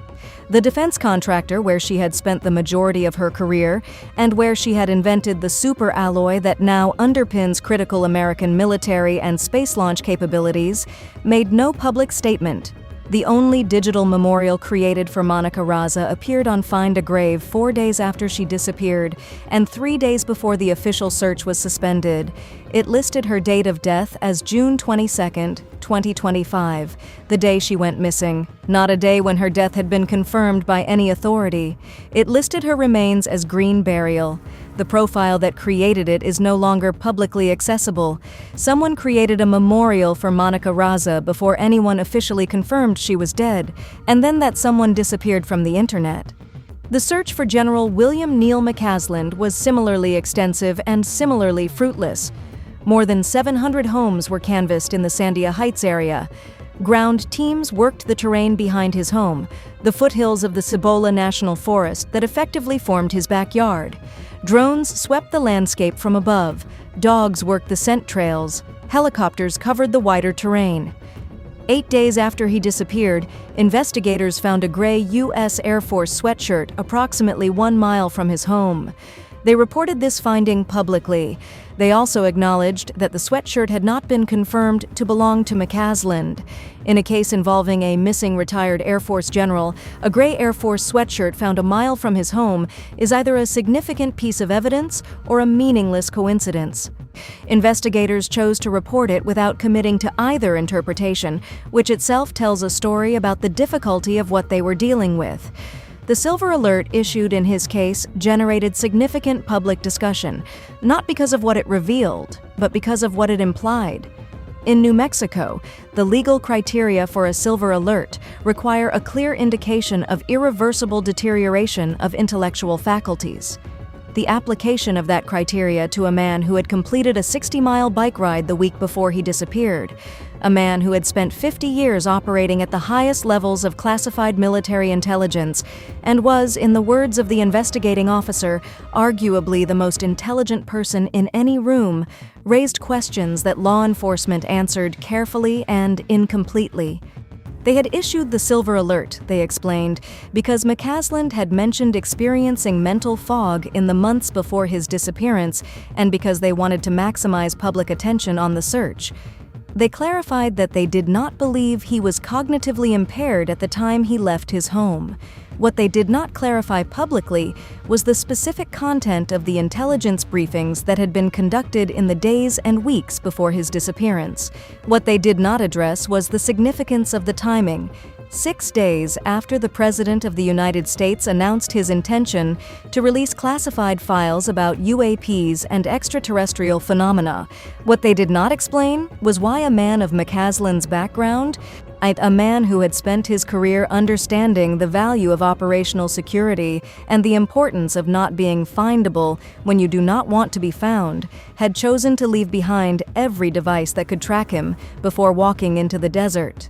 the defense contractor where she had spent the majority of her career and where she had invented the super alloy that now underpins critical American military and space launch capabilities, made no public statement. The only digital memorial created for Monica Raza appeared on Find a Grave 4 days after she disappeared and 3 days before the official search was suspended. It listed her date of death as June 22, 2025, the day she went missing, not a day when her death had been confirmed by any authority. It listed her remains as green burial. The profile that created it is no longer publicly accessible. Someone created a memorial for Monica Raza before anyone officially confirmed she was dead, and then that someone disappeared from the internet. The search for General William Neal McCasland was similarly extensive and similarly fruitless. More than 700 homes were canvassed in the Sandia Heights area. Ground teams worked the terrain behind his home, the foothills of the Cibola National Forest that effectively formed his backyard. Drones swept the landscape from above. Dogs worked the scent trails. Helicopters covered the wider terrain. 8 days after he disappeared, investigators found a gray U.S. Air Force sweatshirt approximately 1 mile from his home. They reported this finding publicly. They also acknowledged that the sweatshirt had not been confirmed to belong to McCasland. In a case involving a missing retired Air Force general, a gray Air Force sweatshirt found a mile from his home is either a significant piece of evidence or a meaningless coincidence. Investigators chose to report it without committing to either interpretation, which itself tells a story about the difficulty of what they were dealing with. The silver alert issued in his case generated significant public discussion, not because of what it revealed, but because of what it implied. In New Mexico, the legal criteria for a silver alert require a clear indication of irreversible deterioration of intellectual faculties. The application of that criteria to a man who had completed a 60-mile bike ride the week before he disappeared, a man who had spent 50 years operating at the highest levels of classified military intelligence and was, in the words of the investigating officer, arguably the most intelligent person in any room, raised questions that law enforcement answered carefully and incompletely. They had issued the silver alert, they explained, because McCasland had mentioned experiencing mental fog in the months before his disappearance and because they wanted to maximize public attention on the search. They clarified that they did not believe he was cognitively impaired at the time he left his home. What they did not clarify publicly was the specific content of the intelligence briefings that had been conducted in the days and weeks before his disappearance. What they did not address was the significance of the timing. 6 days after the President of the United States announced his intention to release classified files about UAPs and extraterrestrial phenomena. What they did not explain was why a man of McCasland's background, a man who had spent his career understanding the value of operational security and the importance of not being findable when you do not want to be found, had chosen to leave behind every device that could track him before walking into the desert.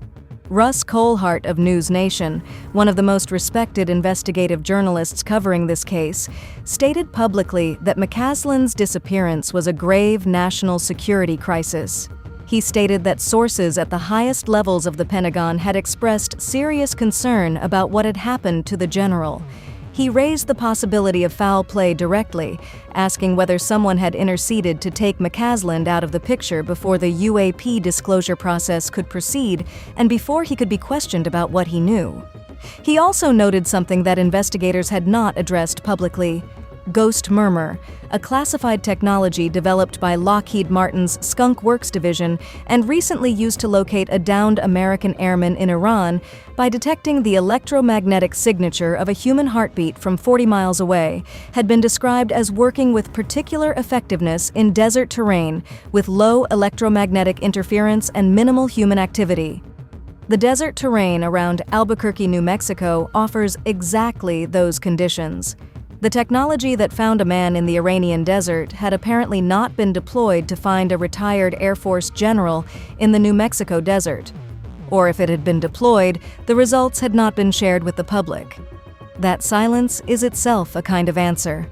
Russ Colehart of News Nation, one of the most respected investigative journalists covering this case, stated publicly that McCasland's disappearance was a grave national security crisis. He stated that sources at the highest levels of the Pentagon had expressed serious concern about what had happened to the general. He raised the possibility of foul play directly, asking whether someone had interceded to take McCasland out of the picture before the UAP disclosure process could proceed and before he could be questioned about what he knew. He also noted something that investigators had not addressed publicly: Ghost Murmur, a classified technology developed by Lockheed Martin's Skunk Works division and recently used to locate a downed American airman in Iran by detecting the electromagnetic signature of a human heartbeat from 40 miles away, had been described as working with particular effectiveness in desert terrain with low electromagnetic interference and minimal human activity. The desert terrain around Albuquerque, New Mexico offers exactly those conditions. The technology that found a man in the Iranian desert had apparently not been deployed to find a retired Air Force general in the New Mexico desert. Or if it had been deployed, the results had not been shared with the public. That silence is itself a kind of answer.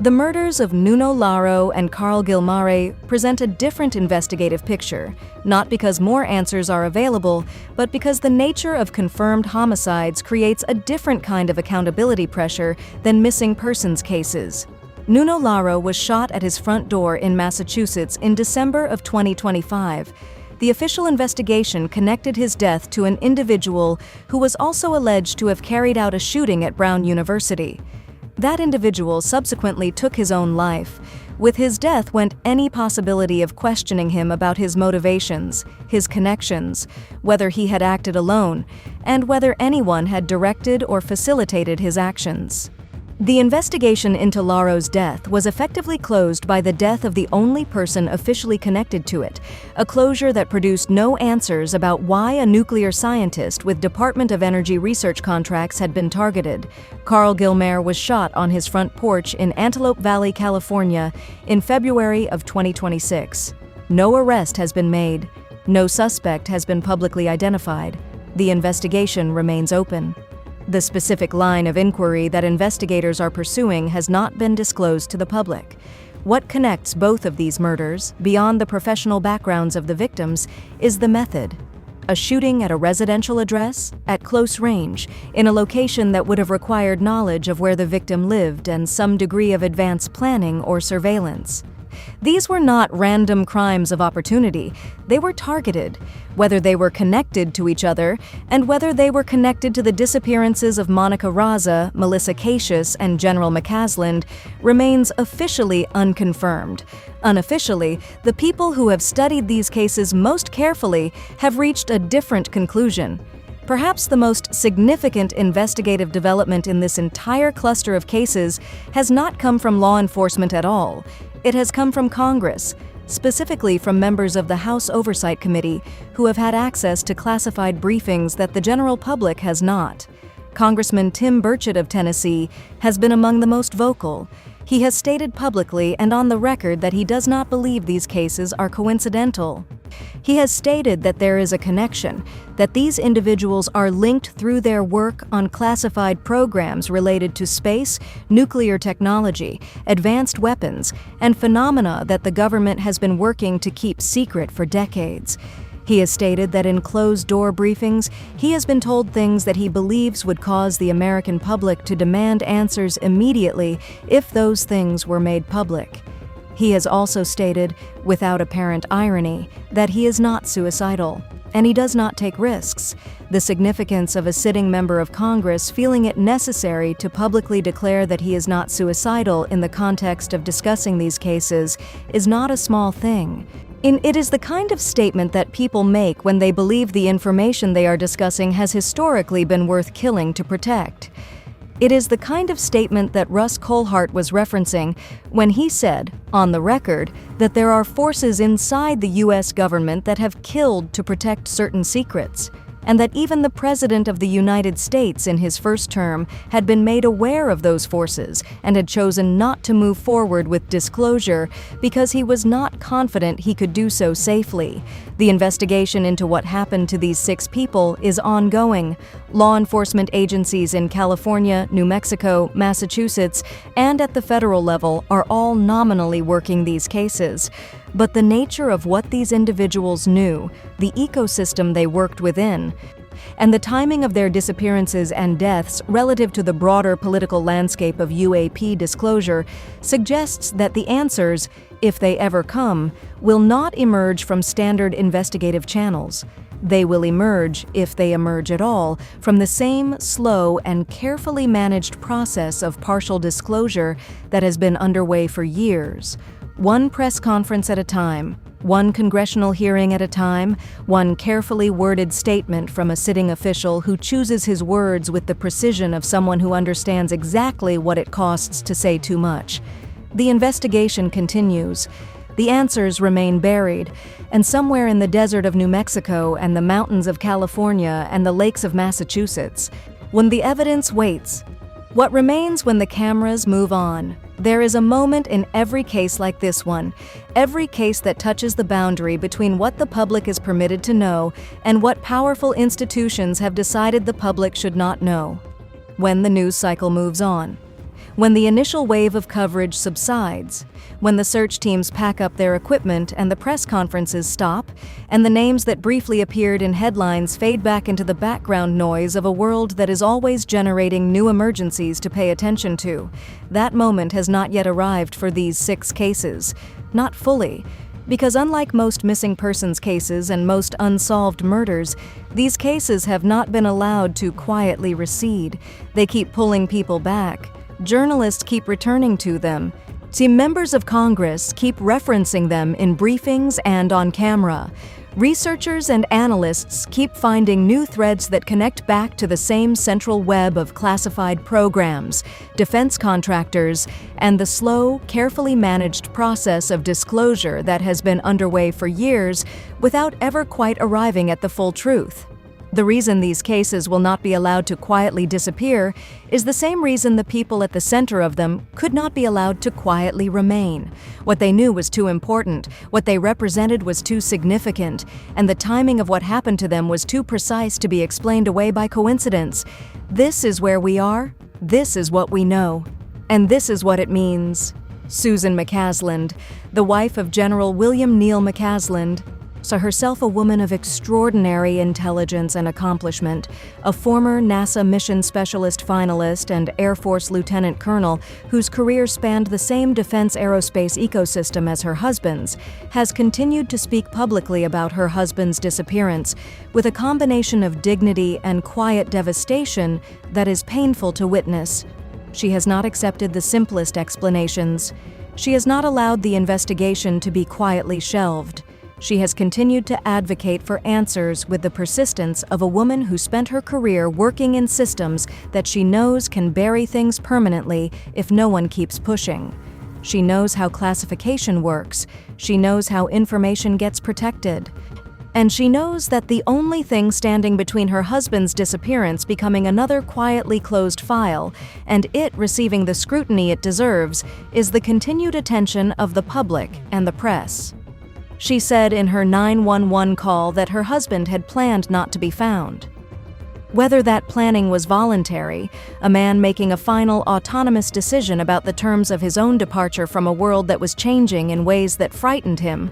The murders of Nuno Laro and Carl Gilmare present a different investigative picture, not because more answers are available, but because the nature of confirmed homicides creates a different kind of accountability pressure than missing persons cases. Nuno Laro was shot at his front door in Massachusetts in December of 2025. The official investigation connected his death to an individual who was also alleged to have carried out a shooting at Brown University. That individual subsequently took his own life. With his death went any possibility of questioning him about his motivations, his connections, whether he had acted alone, and whether anyone had directed or facilitated his actions. The investigation into Laro's death was effectively closed by the death of the only person officially connected to it, a closure that produced no answers about why a nuclear scientist with Department of Energy research contracts had been targeted. Carl Gilmare was shot on his front porch in Antelope Valley, California, in February of 2026. No arrest has been made. No suspect has been publicly identified. The investigation remains open. The specific line of inquiry that investigators are pursuing has not been disclosed to the public. What connects both of these murders, beyond the professional backgrounds of the victims, is the method. A shooting at a residential address, at close range, in a location that would have required knowledge of where the victim lived and some degree of advanced planning or surveillance. These were not random crimes of opportunity. They were targeted. Whether they were connected to each other, and whether they were connected to the disappearances of Monica Raza, Melissa Cacius, and General McCasland, remains officially unconfirmed. Unofficially, the people who have studied these cases most carefully have reached a different conclusion. Perhaps the most significant investigative development in this entire cluster of cases has not come from law enforcement at all. It has come from Congress, specifically from members of the House Oversight Committee who have had access to classified briefings that the general public has not. Congressman Tim Burchett of Tennessee has been among the most vocal. He has stated publicly and on the record that he does not believe these cases are coincidental. He has stated that there is a connection, that these individuals are linked through their work on classified programs related to space, nuclear technology, advanced weapons, and phenomena that the government has been working to keep secret for decades. He has stated that in closed-door briefings, he has been told things that he believes would cause the American public to demand answers immediately if those things were made public. He has also stated, without apparent irony, that he is not suicidal, and he does not take risks. The significance of a sitting member of Congress feeling it necessary to publicly declare that he is not suicidal in the context of discussing these cases is not a small thing. It is the kind of statement that people make when they believe the information they are discussing has historically been worth killing to protect. It is the kind of statement that Russ Colhart was referencing when he said, on the record, that there are forces inside the U.S. government that have killed to protect certain secrets, and that even the President of the United States in his first term had been made aware of those forces and had chosen not to move forward with disclosure because he was not confident he could do so safely. The investigation into what happened to these 6 people is ongoing. Law enforcement agencies in California, New Mexico, Massachusetts, and at the federal level are all nominally working these cases. But the nature of what these individuals knew, the ecosystem they worked within, and the timing of their disappearances and deaths relative to the broader political landscape of UAP disclosure suggests that the answers, if they ever come, will not emerge from standard investigative channels. They will emerge, if they emerge at all, from the same slow and carefully managed process of partial disclosure that has been underway for years. One press conference at a time, one congressional hearing at a time, one carefully worded statement from a sitting official who chooses his words with the precision of someone who understands exactly what it costs to say too much. The investigation continues. The answers remain buried, and somewhere in the desert of New Mexico and the mountains of California and the lakes of Massachusetts, when the evidence waits, what remains when the cameras move on? There is a moment in every case like this one, every case that touches the boundary between what the public is permitted to know and what powerful institutions have decided the public should not know. When the news cycle moves on. When the initial wave of coverage subsides, when the search teams pack up their equipment and the press conferences stop, and the names that briefly appeared in headlines fade back into the background noise of a world that is always generating new emergencies to pay attention to, that moment has not yet arrived for these 6 cases. Not fully. Because unlike most missing persons cases and most unsolved murders, these cases have not been allowed to quietly recede. They keep pulling people back. Journalists keep returning to them. See, members of Congress keep referencing them in briefings and on camera. Researchers and analysts keep finding new threads that connect back to the same central web of classified programs, defense contractors, and the slow, carefully managed process of disclosure that has been underway for years without ever quite arriving at the full truth. The reason these cases will not be allowed to quietly disappear is the same reason the people at the center of them could not be allowed to quietly remain. What they knew was too important, what they represented was too significant, and the timing of what happened to them was too precise to be explained away by coincidence. This is where we are, this is what we know, and this is what it means. Susan McCasland, the wife of General William Neal McCasland, saw herself a woman of extraordinary intelligence and accomplishment, a former NASA mission specialist finalist and Air Force lieutenant colonel whose career spanned the same defense aerospace ecosystem as her husband's, has continued to speak publicly about her husband's disappearance with a combination of dignity and quiet devastation that is painful to witness. She has not accepted the simplest explanations. She has not allowed the investigation to be quietly shelved. She has continued to advocate for answers with the persistence of a woman who spent her career working in systems that she knows can bury things permanently if no one keeps pushing. She knows how classification works. She knows how information gets protected. And she knows that the only thing standing between her husband's disappearance becoming another quietly closed file, and it receiving the scrutiny it deserves, is the continued attention of the public and the press. She said in her 911 call that her husband had planned not to be found. Whether that planning was voluntary, a man making a final autonomous decision about the terms of his own departure from a world that was changing in ways that frightened him,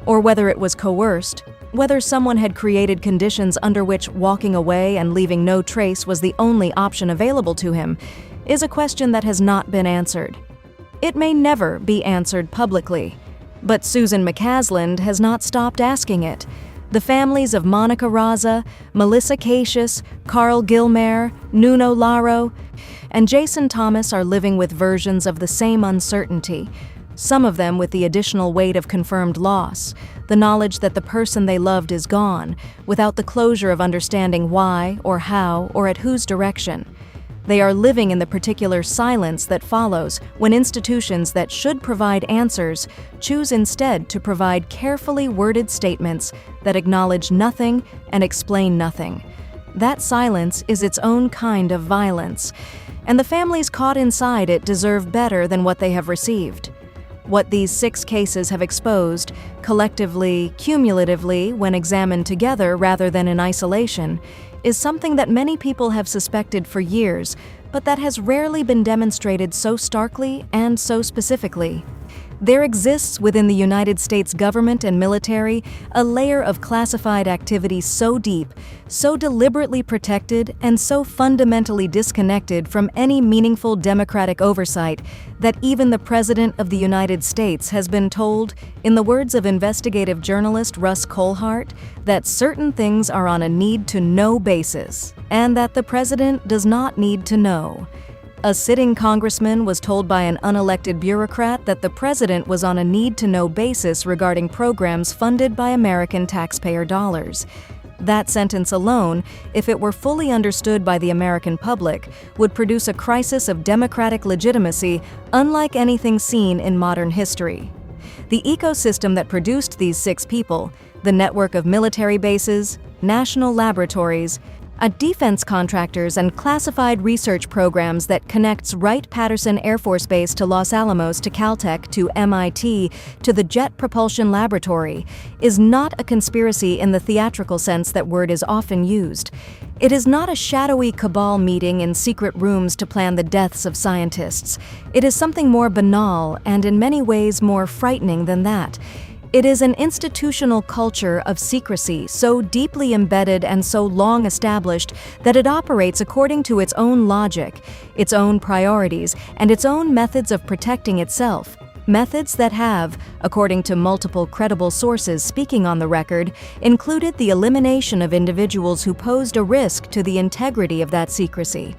or whether it was coerced, whether someone had created conditions under which walking away and leaving no trace was the only option available to him, is a question that has not been answered. It may never be answered publicly, but Susan McCasland has not stopped asking it. The families of Monica Raza, Melissa Cacius, Carl Gilmare, Nuno Laro, and Jason Thomas are living with versions of the same uncertainty, some of them with the additional weight of confirmed loss, the knowledge that the person they loved is gone, without the closure of understanding why or how or at whose direction. They are living in the particular silence that follows when institutions that should provide answers choose instead to provide carefully worded statements that acknowledge nothing and explain nothing. That silence is its own kind of violence, and the families caught inside it deserve better than what they have received. What these 6 cases have exposed, collectively, cumulatively, when examined together rather than in isolation, is something that many people have suspected for years, but that has rarely been demonstrated so starkly and so specifically. There exists within the United States government and military a layer of classified activity so deep, so deliberately protected, and so fundamentally disconnected from any meaningful democratic oversight that even the President of the United States has been told, in the words of investigative journalist Russ Colhart, that certain things are on a need-to-know basis, and that the President does not need to know. A sitting congressman was told by an unelected bureaucrat that the president was on a need-to-know basis regarding programs funded by American taxpayer dollars. That sentence alone, if it were fully understood by the American public, would produce a crisis of democratic legitimacy unlike anything seen in modern history. The ecosystem that produced these 6 people, the network of military bases, national laboratories, defense contractors and classified research programs that connects Wright-Patterson Air Force Base to Los Alamos to Caltech to MIT to the Jet Propulsion Laboratory, is not a conspiracy in the theatrical sense that word is often used. It is not a shadowy cabal meeting in secret rooms to plan the deaths of scientists. It is something more banal and in many ways more frightening than that. It is an institutional culture of secrecy so deeply embedded and so long established that it operates according to its own logic, its own priorities, and its own methods of protecting itself. Methods that have, according to multiple credible sources speaking on the record, included the elimination of individuals who posed a risk to the integrity of that secrecy.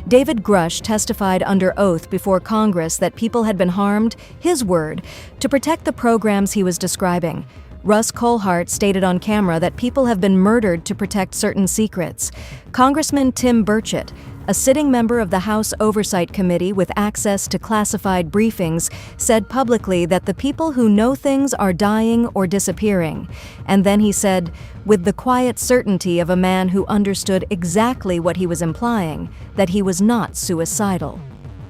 David Grush testified under oath before Congress that people had been harmed, his word, to protect the programs he was describing. Russ Colhart stated on camera that people have been murdered to protect certain secrets. Congressman Tim Burchett, a sitting member of the House Oversight Committee with access to classified briefings, said publicly that the people who know things are dying or disappearing. And then he said, with the quiet certainty of a man who understood exactly what he was implying, that he was not suicidal.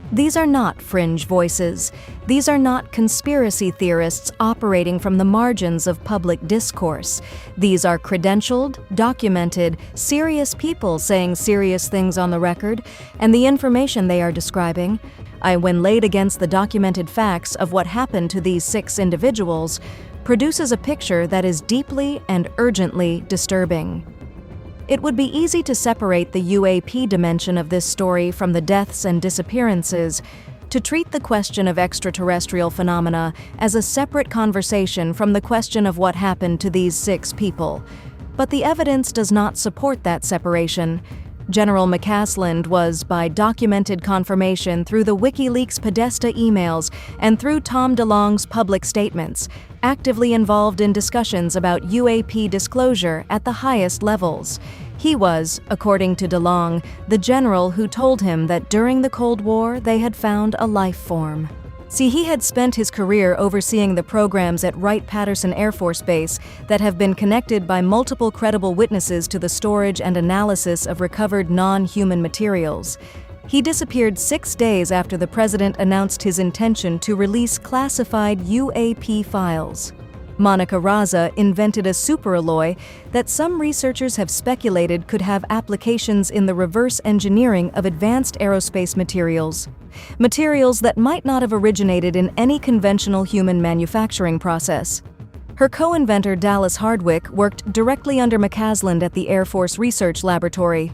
These are not fringe voices. These are not conspiracy theorists operating from the margins of public discourse. These are credentialed, documented, serious people saying serious things on the record, and the information they are describing, when laid against the documented facts of what happened to these 6 individuals, produces a picture that is deeply and urgently disturbing. It would be easy to separate the UAP dimension of this story from the deaths and disappearances, to treat the question of extraterrestrial phenomena as a separate conversation from the question of what happened to these 6 people. But the evidence does not support that separation. General McCasland was, by documented confirmation through the WikiLeaks Podesta emails and through Tom DeLonge's public statements, actively involved in discussions about UAP disclosure at the highest levels. He was, according to DeLonge, the general who told him that during the Cold War they had found a life form. See, he had spent his career overseeing the programs at Wright-Patterson Air Force Base that have been connected by multiple credible witnesses to the storage and analysis of recovered non-human materials. He disappeared 6 days after the president announced his intention to release classified UAP files. Monica Raza invented a superalloy that some researchers have speculated could have applications in the reverse engineering of advanced aerospace materials. Materials that might not have originated in any conventional human manufacturing process. Her co-inventor Dallas Hardwick worked directly under McCasland at the Air Force Research Laboratory.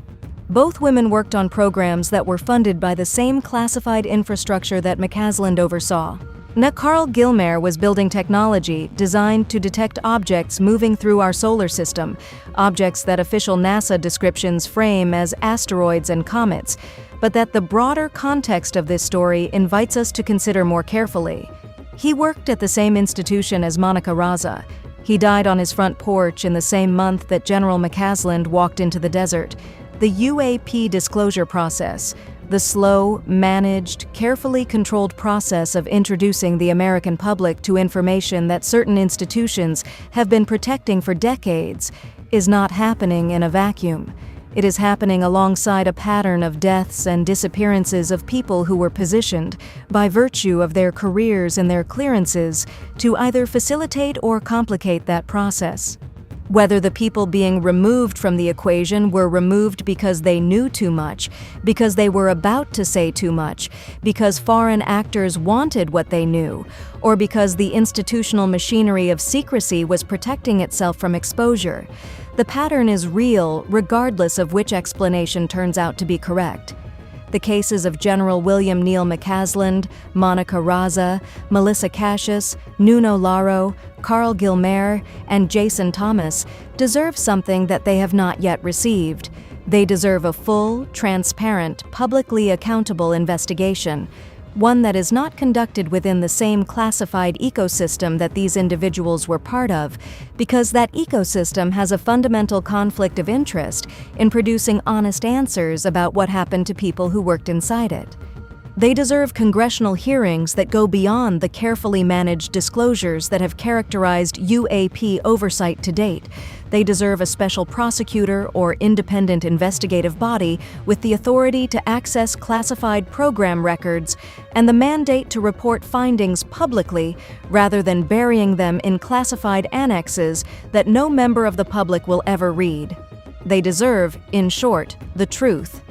Both women worked on programs that were funded by the same classified infrastructure that McCasland oversaw. Now, Carl Gilmer was building technology designed to detect objects moving through our solar system, objects that official NASA descriptions frame as asteroids and comets, but that the broader context of this story invites us to consider more carefully. He worked at the same institution as Monica Raza. He died on his front porch in the same month that General McCasland walked into the desert. The UAP disclosure process, the slow, managed, carefully controlled process of introducing the American public to information that certain institutions have been protecting for decades, is not happening in a vacuum. It is happening alongside a pattern of deaths and disappearances of people who were positioned, by virtue of their careers and their clearances, to either facilitate or complicate that process. Whether the people being removed from the equation were removed because they knew too much, because they were about to say too much, because foreign actors wanted what they knew, or because the institutional machinery of secrecy was protecting itself from exposure. The pattern is real, regardless of which explanation turns out to be correct. The cases of General William Neal McCasland, Monica Raza, Melissa Cassius, Nuno Laro, Carl Gilmer, and Jason Thomas deserve something that they have not yet received. They deserve a full, transparent, publicly accountable investigation, one that is not conducted within the same classified ecosystem that these individuals were part of, because that ecosystem has a fundamental conflict of interest in producing honest answers about what happened to people who worked inside it. They deserve congressional hearings that go beyond the carefully managed disclosures that have characterized UAP oversight to date. They deserve a special prosecutor or independent investigative body with the authority to access classified program records and the mandate to report findings publicly rather than burying them in classified annexes that no member of the public will ever read. They deserve, in short, the truth.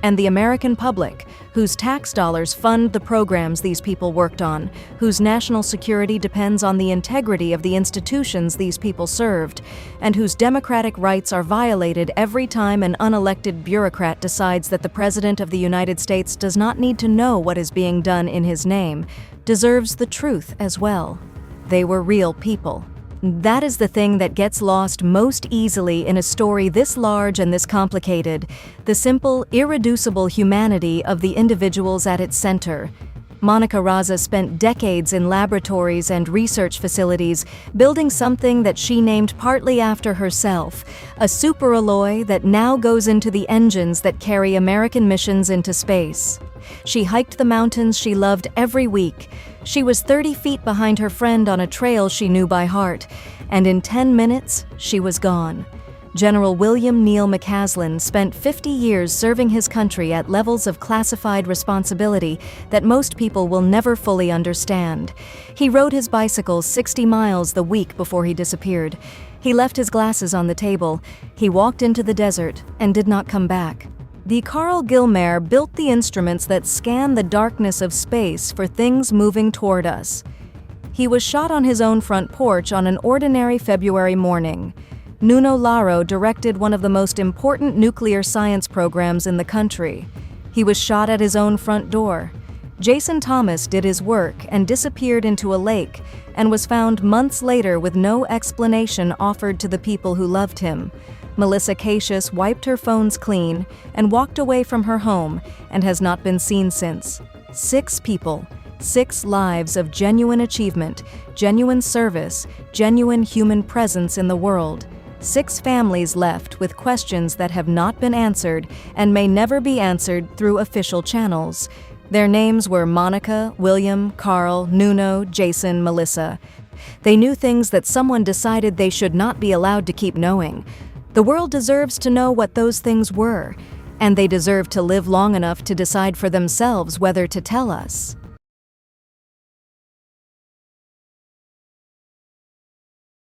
And the American public, whose tax dollars fund the programs these people worked on, whose national security depends on the integrity of the institutions these people served, and whose democratic rights are violated every time an unelected bureaucrat decides that the President of the United States does not need to know what is being done in his name, deserves the truth as well. They were real people. That is the thing that gets lost most easily in a story this large and this complicated, the simple, irreducible humanity of the individuals at its center. Monica Raza spent decades in laboratories and research facilities building something that she named partly after herself, a superalloy that now goes into the engines that carry American missions into space. She hiked the mountains she loved every week. She was 30 feet behind her friend on a trail she knew by heart, and in 10 minutes, she was gone. General William Neal McCasland spent 50 years serving his country at levels of classified responsibility that most people will never fully understand. He rode his bicycle 60 miles the week before he disappeared. He left his glasses on the table. He walked into the desert and did not come back. The Carl Gilmer built the instruments that scan the darkness of space for things moving toward us. He was shot on his own front porch on an ordinary February morning. Nuno Laro directed one of the most important nuclear science programs in the country. He was shot at his own front door. Jason Thomas did his work and disappeared into a lake and was found months later with no explanation offered to the people who loved him. Melissa Cassius wiped her phones clean and walked away from her home and has not been seen since. 6 people, 6 lives of genuine achievement, genuine service, genuine human presence in the world. 6 families left with questions that have not been answered and may never be answered through official channels. Their names were Monica, William, Carl, Nuno, Jason, Melissa. They knew things that someone decided they should not be allowed to keep knowing. The world deserves to know what those things were, and they deserve to live long enough to decide for themselves whether to tell us.